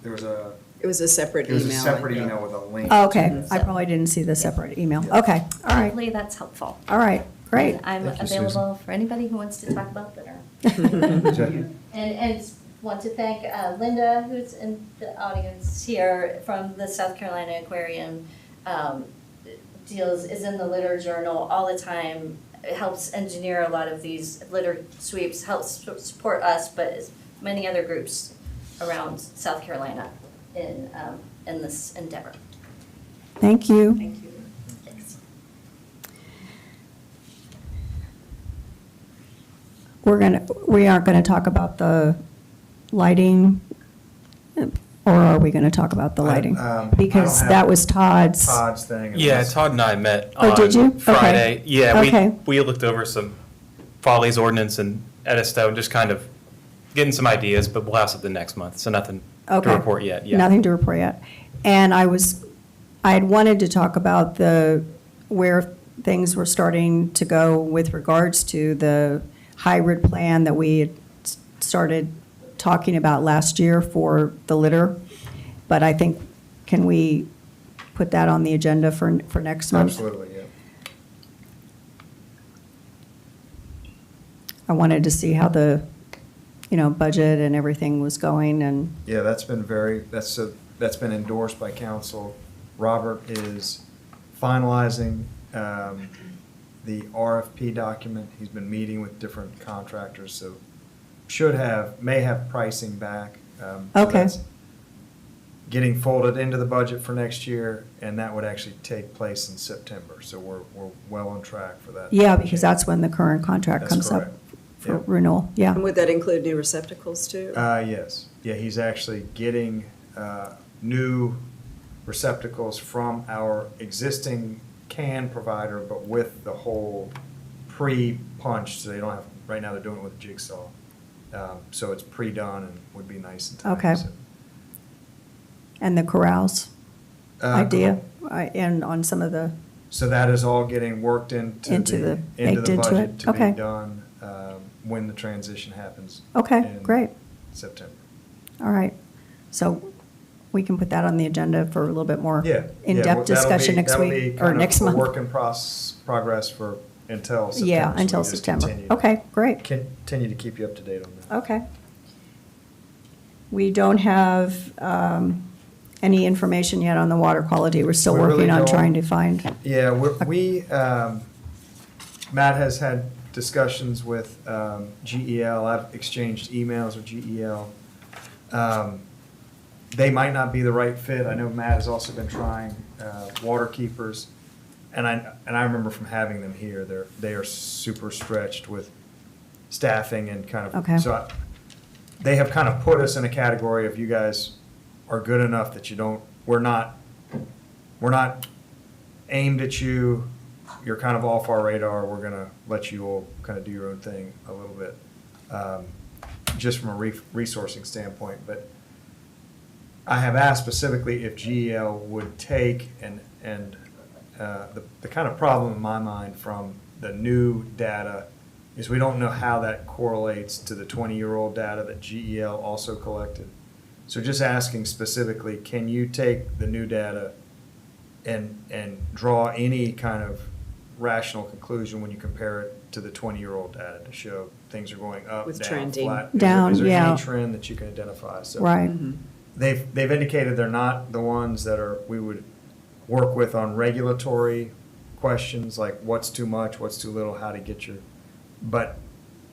There was It was a separate a email. separate email with a link. Oh, okay, I probably didn't see the separate email. Okay, all right, Hopefully that's helpful. all right, great. And I'm Thank you, Susan. available for anybody who wants to talk about litter. And want to thank Linda, who's in the audience here from the South Carolina Aquarium. Is in the litter journal all the time. It helps engineer a lot of these litter sweeps, helps support us, but as many other groups around South Carolina in this endeavor. Thank you. Thank you. Thanks. We aren't gonna talk about the lighting, or are we gonna talk about the lighting? I Because don't have that was Todd's. Todd's thing. It Yeah, was- Todd and I met Oh, did you? on Okay. Friday. Yeah, Okay. we looked over some Follies ordinance and Edisto and just kind of getting some ideas, but we'll have something next month, so nothing to Okay. report yet. Yeah. Nothing to report yet. And I had wanted to talk about where things were starting to go with regards to the hybrid plan that we had started talking about last year for the litter. But I think, can we put that on the agenda for next month? Absolutely, yeah. I wanted to see how the, budget and everything was going, and, Yeah, that's been endorsed by council. Robert is finalizing the RFP document. He's been meeting with different contractors, so may have pricing back. So Okay. that's getting folded into the budget for next year, and that would actually take place in September. So we're well on track for that. yeah, because that's when the current contract That's comes up correct. for Yeah. renewal, yeah. And would that include new receptacles too? Yes. Yeah, he's actually getting new receptacles from our existing can provider, but with the whole pre-punched, so they don't have, right now they're doing it with jigsaw. So it's pre-done and would be nice and tidy. Okay. so. And the corrals Uh, idea, and on some of the, So that is all getting worked into baked the into budget it? to Okay. be done when the transition happens. Okay, in great. September. all right. So we can put that on the agenda for a little bit more Yeah. in-depth discussion next week, or next month. That'll be kind of a work in progress until September. Yeah, so we until just September. continue to- Okay, great. Continue to keep you up to date on that. Okay. We don't have any information yet on the water quality. We're still We really working on don't. trying to find. Yeah, Matt has had discussions with GEL. I've exchanged emails with GEL. they might not be the right fit. I know Matt has also been trying water keepers. And I remember from having them here, they are super stretched with staffing and kind of. Okay. So they have kind of put us in a category of you guys are good enough that you don't, we're not aimed at you. You're kind of off our radar. We're gonna let you all kind of do your own thing a little bit, just from a resourcing standpoint. But I have asked specifically if GEL would take and the kind of problem in my mind from the new data is we don't know how that correlates to the 20-year-old data that GEL also collected. So just asking specifically, can you take the new data and draw any kind of rational conclusion when you compare it to the 20-year-old data to show things are going up, With down, trending. flat? Down, Is there yeah. any trend that you can identify? So Right. They've indicated they're not the ones that we would work with on regulatory questions, like what's too much, what's too little, how to get your, but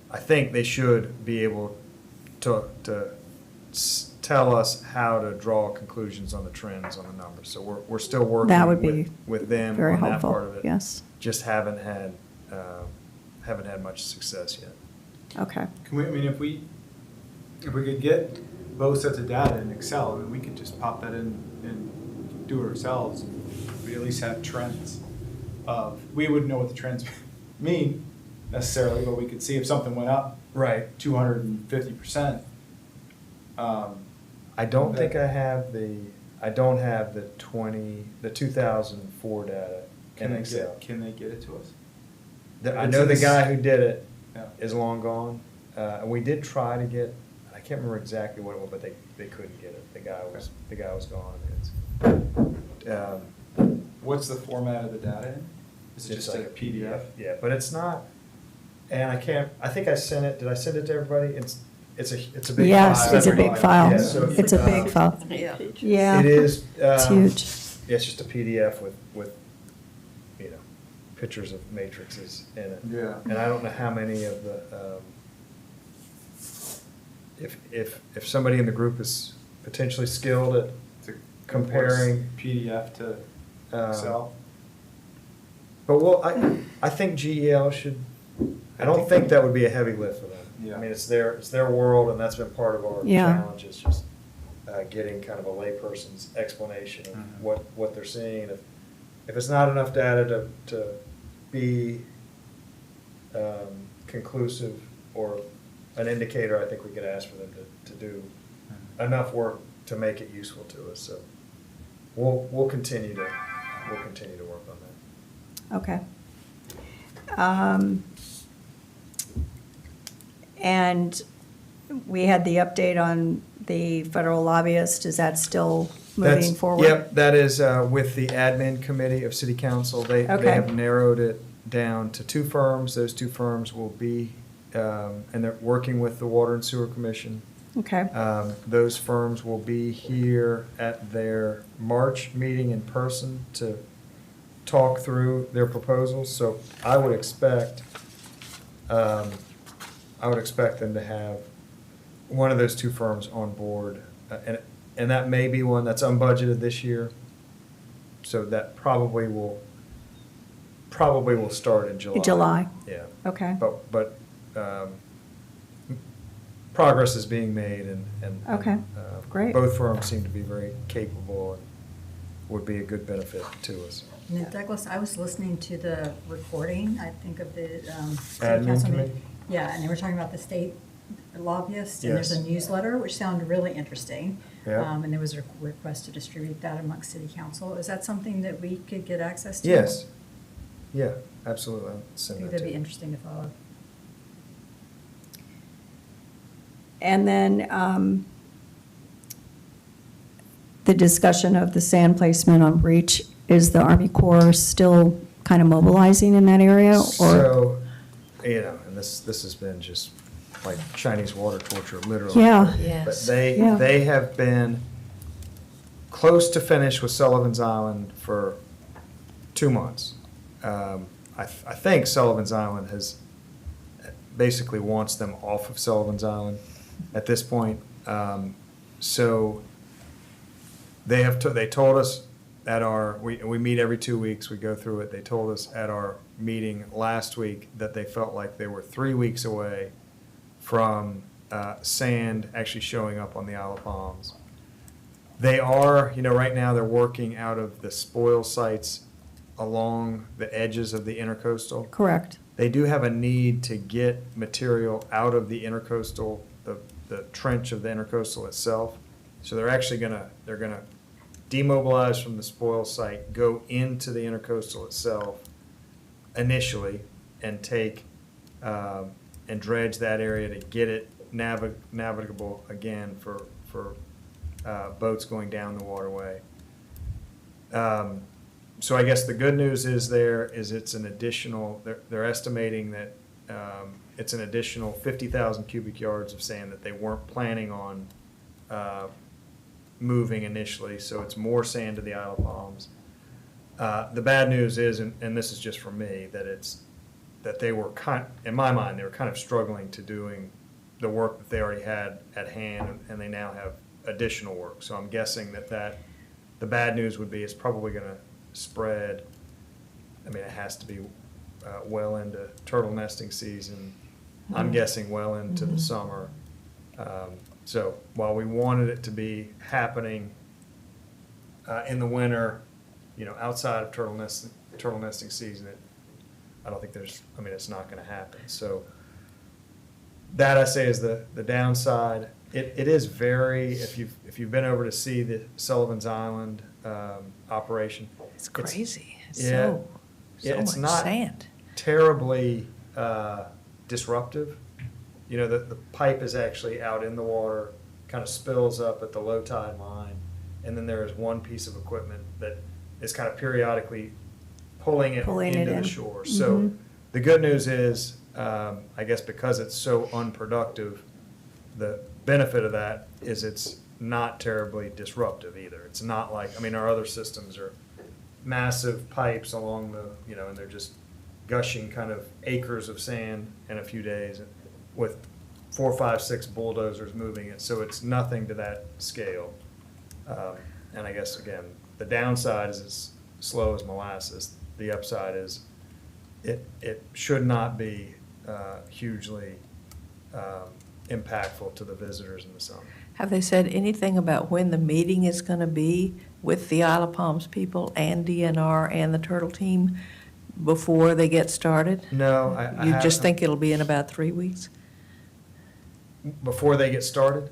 I think they should be able to tell us how to draw conclusions on the trends on the numbers. So we're still working That would be with them very on that helpful, part of it. yes. Just haven't had much success yet. Okay. Can we, I mean, if we could get both sets of data in Excel, I mean, we could just pop that in and do it ourselves. We at least have trends we wouldn't know what the trends mean necessarily, but we could see if something went up Right. 250%. I don't think I have the 2004 data in Excel. Can they get it to us? I know the guy who did it Yeah. is long gone. And we did try to get, I can't remember exactly what it was, but they couldn't get it. The guy was gone. What's the format of the data in? Is it It's just like a PDF? Yeah, but it's not, and I think I sent it, did I send it to everybody? It's a big file. Yes, it's a big file. Yeah, so if, It's a big file. Yeah. Yeah. It is. It's huge. It's just a PDF with pictures of matrices in it. Yeah. And I don't know how many of the, if somebody in the group is potentially skilled at To comparing. PDF to Excel? But I think GEL should, I don't think that would be a heavy lift for them. Yeah. I mean, it's their world, and that's been part of our Yeah. challenge, is just getting kind of a layperson's explanation of Mhm. what they're seeing. If it's not enough data to be conclusive or an indicator, I think we could ask for them to do enough work to make it useful to us. So we'll continue to work on that. Okay. And we had the update on the federal lobbyist. Is that still moving That's- forward? Yep, that is with the admin committee of city council. They Okay. have narrowed it down to 2 firms. Those 2 firms will be, and they're working with the Water and Sewer Commission. Okay. Those firms will be here at their March meeting in person to talk through their proposals. So I would expect them to have one of those 2 firms on board. And that may be one that's unbudgeted this year. So that probably will start in July. July. Yeah. Okay. But progress is being made and. Okay, great. Both firms seem to be very capable and would be a good benefit to us. And then Douglas, I was listening to the recording, I think of the city Admin council committee? meeting. Yeah, and they were talking about the state lobbyists, and there's a Yes. newsletter, which sounded really interesting. Yeah. And there was a request to distribute that amongst city council. Is that something that we could get access to? Yes. Yeah, absolutely. I'll I send think that that'd to be you. interesting to follow. And then the discussion of the sand placement on Breach, is the Army Corps still kind of mobilizing in that area? Or So, and this has been just like Chinese water torture, literally. Yeah. But Yes. Yeah. they have been close to finish with Sullivan's Island for 2 months. I think Sullivan's Island basically wants them off of Sullivan's Island at this point. So They told us at our, we meet every 2 weeks, we go through it. They told us at our meeting last week that they felt like they were 3 weeks away from sand actually showing up on the Isle of Palms. They are, right now they're working out of the spoil sites along the edges of the intercoastal. Correct. They do have a need to get material out of the intercoastal, the trench of the intercoastal itself. So they're actually they're gonna demobilize from the spoil site, go into the intercoastal itself initially, and take, and dredge that area to get it navigable again for boats going down the waterway. So I guess the good news is it's an additional, they're estimating that it's an additional 50,000 cubic yards of sand that they weren't planning on moving initially, so it's more sand to the Isle of Palms. The bad news is, and this is just for me, that they were in my mind, they were kind of struggling to doing the work that they already had at hand, and they now have additional work. So I'm guessing that the bad news would be it's probably going to spread. I mean, it has to be well into turtle nesting season. I'm guessing well into the summer. So while we wanted it to be happening in the winter, outside of turtle nesting season, I don't think it's not going to happen. So that, I say, is the downside. It is very, if you've been over to see the Sullivan's Island operation. It's crazy. It's yeah, so it's much not sand. terribly disruptive. The pipe is actually out in the water, kind of spills up at the low tide line, and then there is one piece of equipment that is kind of periodically pulling it into the shore. So the good news is, I guess because it's so unproductive, the benefit of that is it's not terribly disruptive either. It's not like, our other systems are massive pipes along the, and they're just gushing kind of acres of sand in a few days with 4, 5, 6 bulldozers moving it. So it's nothing to that scale. And I guess, again, the downside is it's slow as molasses. The upside is it should not be hugely impactful to the visitors in the summer. Have they said anything about when the meeting is going to be with the Isle of Palms people and DNR and the Turtle Team before they get started? No, I You just haven't. think it'll be in about 3 weeks Before they get started?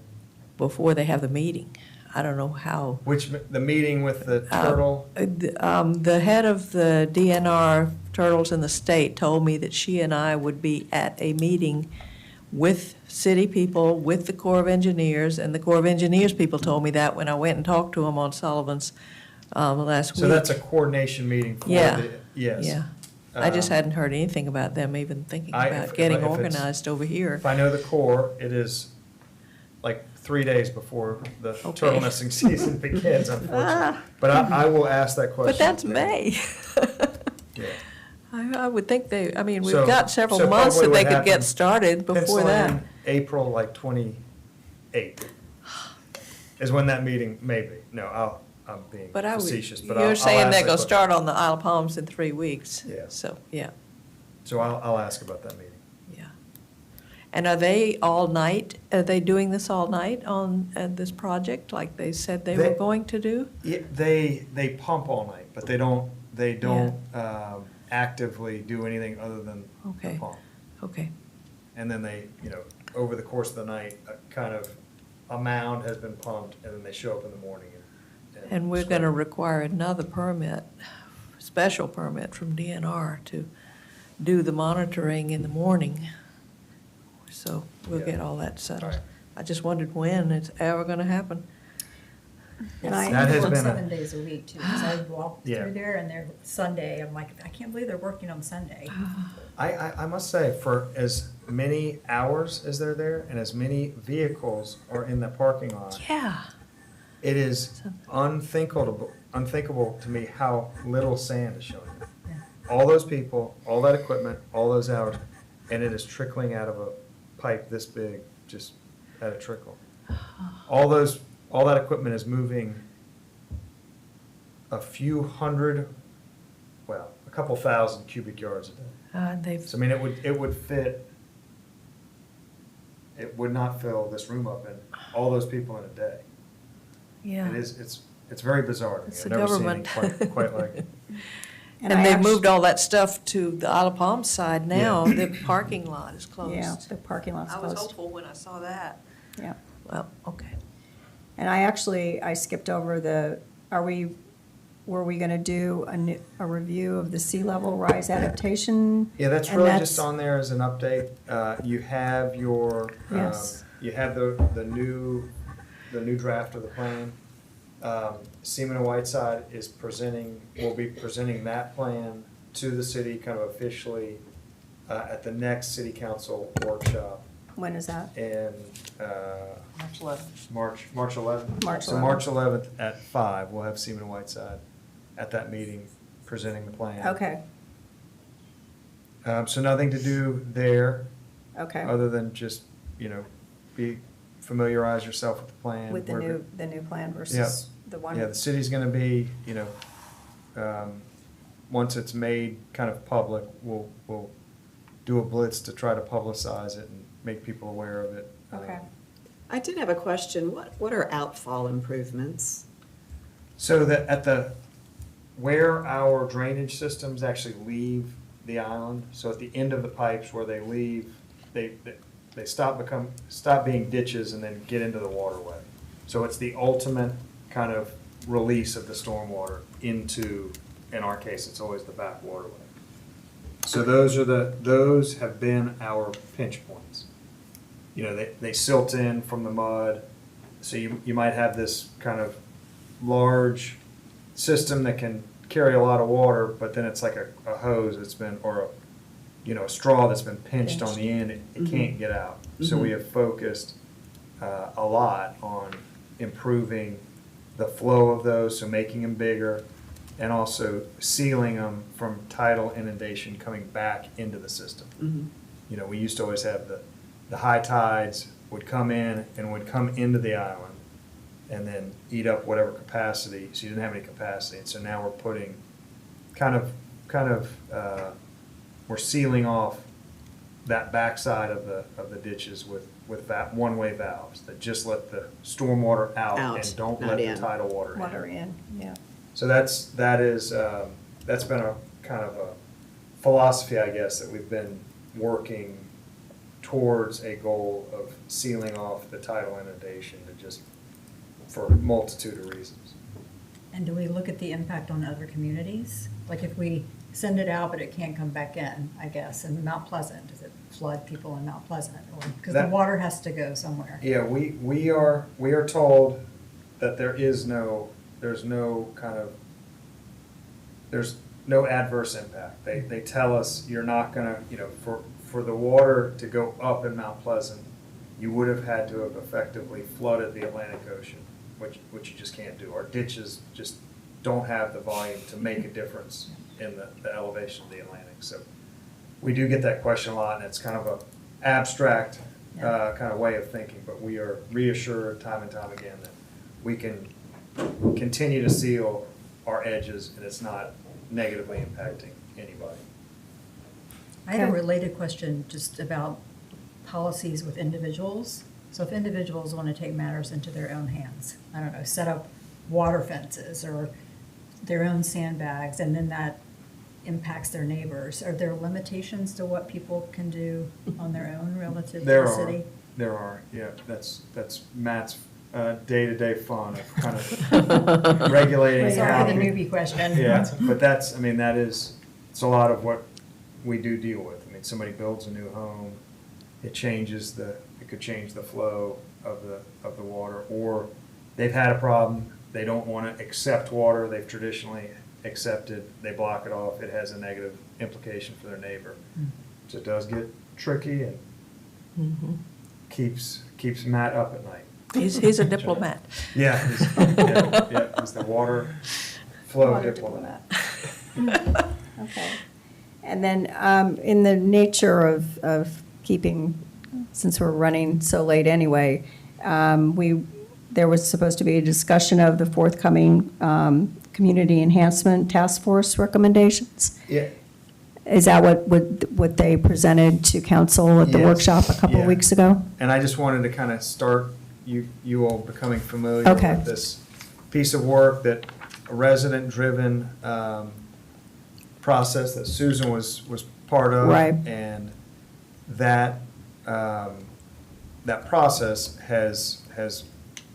before they have the meeting? I don't know how. The meeting with the turtle? The head of the DNR Turtles in the State told me that she and I would be at a meeting with city people, with the Corps of Engineers, and the Corps of Engineers people told me that when I went and talked to them on Sullivan's last week. So that's a coordination meeting for Yeah. yes. Yeah. I just Um, hadn't heard anything about them even thinking if about getting it's- organized over here. If I know the Corps, it is like 3 days before the Okay. turtle nesting season begins, unfortunately. But I will ask that question. But that's May. Yeah. I would think we've So- got several so months that probably they what could get happened- started before Pencil that. in April, like 28th, is when that meeting may be. No, I'm being But facetious, but you're I'll saying ask they're that gonna question. start on the Isle of Palms in 3 weeks. Yeah. So, yeah, So I'll ask about that meeting. yeah. And are they all night, are they doing this all night on this project, like they said they were They- going to do? Yeah, they pump all night, but they don't actively do anything other than the Okay. pump. Okay, And then they, over the course of the night, a mound has been pumped, and then they show up in the morning. and we're spread gonna it. require another permit, special permit from DNR to do the monitoring in the morning. So we'll Yeah. get all that settled. All right. I just wondered when it's ever gonna happen. And I- That has work been a- 7 days a week too, because I walk Yeah. through there and they're Sunday, I'm like, I can't believe they're working on Sunday. I must say, for as many hours as they're there, and as many vehicles are in the parking lot, Yeah. it is unthinkable to me how little sand is showing up. Yeah. All those people, all that equipment, all those hours, and it is trickling out of a pipe this big, just at a trickle. All that equipment is moving a few hundred, well, a couple thousand cubic yards a day. They've, So I mean, it would fit, it would not fill this room up in all those people in a day. yeah. It is, it's very bizarre to me. It's I've the never seen government. it quite like it. And I they've actu- moved all that stuff to the Isle of Palm side now. The parking lot is closed. Yeah, the parking lot's I was closed. hopeful when I saw that. Yeah. Well, okay. And I skipped over were we gonna do a review of the sea level rise adaptation? Yeah, that's And really just on there as an update. You have Yes. you have the new draft of the plan. Seaman and Whiteside will be presenting that plan to the city kind of officially at the next city council workshop When is that? in March 11th. March 11th. March So March 11th at 5, we'll have Seaman and Whiteside at that meeting presenting the plan. Okay, So nothing to do there. okay. Other than just, familiarize yourself with the plan. With We're the new plan Yeah. versus the one. Yeah, the city's gonna be, once it's made kind of public, we'll do a blitz to try to publicize it and make people aware of it. Okay. I did have a question. What are outfall improvements? So that where our drainage systems actually leave the island, so at the end of the pipes where they leave, they stop being ditches and then get into the waterway. So it's the ultimate kind of release of the stormwater into, in our case, it's always the back waterway. So those have been our pinch points. They silt in from the mud, so you might have this kind of large system that can carry a lot of water, but then it's like a hose that's been, or a straw that's been pinched on the end, it can't get out. So we have focused a lot on improving the flow of those, so making them bigger, and also sealing them from tidal inundation coming back into the system. We used to always have the high tides would come in and would come into the island and then eat up whatever capacity, so you didn't have any capacity. And so now we're putting we're sealing off that backside of the ditches with one-way valves that just let the stormwater out and don't not let the in. tidal water in. Water in, yeah. So that's been a kind of a philosophy, I guess, that we've been working towards a goal of sealing off the tidal inundation for a multitude of reasons. And do we look at the impact on other communities? Like if we send it out, but it can't come back in, I guess, in Mount Pleasant, does it flood people in Mount Pleasant? Because the That- water has to go somewhere. Yeah, we are told that there's no adverse impact. They tell us you're not gonna, for the water to go up in Mount Pleasant, you would have had to have effectively flooded the Atlantic Ocean, which you just can't do. Our ditches just don't have the volume to make a difference in the elevation of the Atlantic. So we do get that question a lot, and it's kind of a abstract kind of way of thinking, but we are reassured time and time again that we can continue to seal our edges and it's not negatively impacting anybody. I had a Okay. related question just about policies with individuals. So if individuals want to take matters into their own hands, I don't know, set up water fences or their own sandbags, and then that impacts their neighbors, are there limitations to what people can do on their own relative to There the are, city? yeah, that's Matt's day-to-day fun of kind of regulating Sorry how. for the newbie question. Yeah, but it's a lot of what we do deal with. I mean, somebody builds a new home, it could change the flow of the water, or they've had a problem, they don't want to accept water they've traditionally accepted, they block it off, it has a negative implication for their neighbor. So it does get tricky and keeps Matt up at night. He's a diplomat. Yeah, he's the water flow Water diplomat. Okay. And then, in the nature of keeping, since we're running so late anyway, there was supposed to be a discussion of the forthcoming Community Enhancement Task Force recommendations. Yeah. Is that what they presented to council at the Yes. workshop a couple of Yeah. weeks ago? And I just wanted to kind of start you all becoming familiar Okay. with this piece of work, that a resident-driven process that Susan was part of. Right. And that, that process has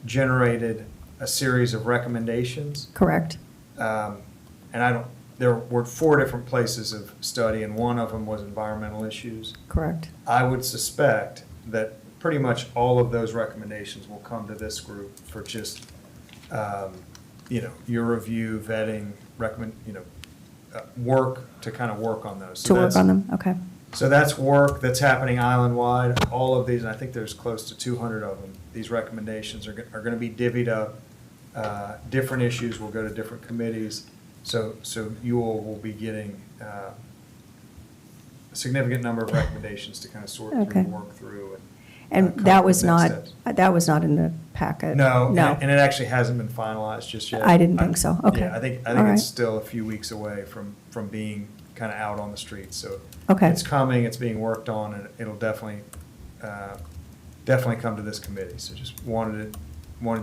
generated a series of recommendations. Correct. And there were 4 different places of study, and one of them was environmental issues. Correct. I would suspect that pretty much all of those recommendations will come to this group for just, your review, vetting, work to kind of work on those. So To work that's- on them, okay. So that's work that's happening island-wide. All of these, and I think there's close to 200 of them, these recommendations are going to be divvied up. Different issues will go to different committees. So you all will be getting a significant number of recommendations to kind of sort through, Okay. work through. And come that up was with next not, steps. that was not in the packet? No, No. and it actually hasn't been finalized just yet. I didn't think so. Okay. Yeah, I think All right. it's still a few weeks away from being kind of out on the streets, so. Okay. It's coming, it's being worked on, and it'll definitely come to this committee, so just wanted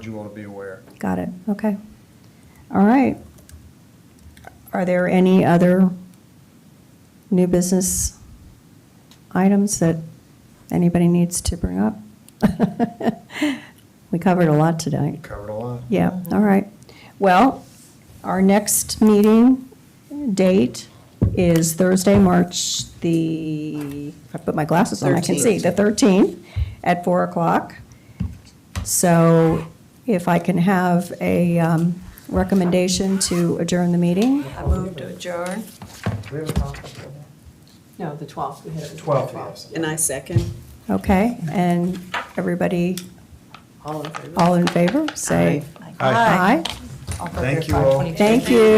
you all to be aware. Got it, okay. All right. Are there any other new business items that anybody needs to bring up? We covered a lot tonight. Covered a lot. Yeah, all right. Well, our next meeting date is Thursday, March if I put my glasses on, I can see, the 13th at 4 o'clock. So if I can have a recommendation to adjourn the meeting. I move to adjourn. Do we have a conference? No, the 12th. We had it. 12th, yes. And I second. Okay, and everybody, All in favor? all in favor, say Aye. aye. Thank you all. Thank you.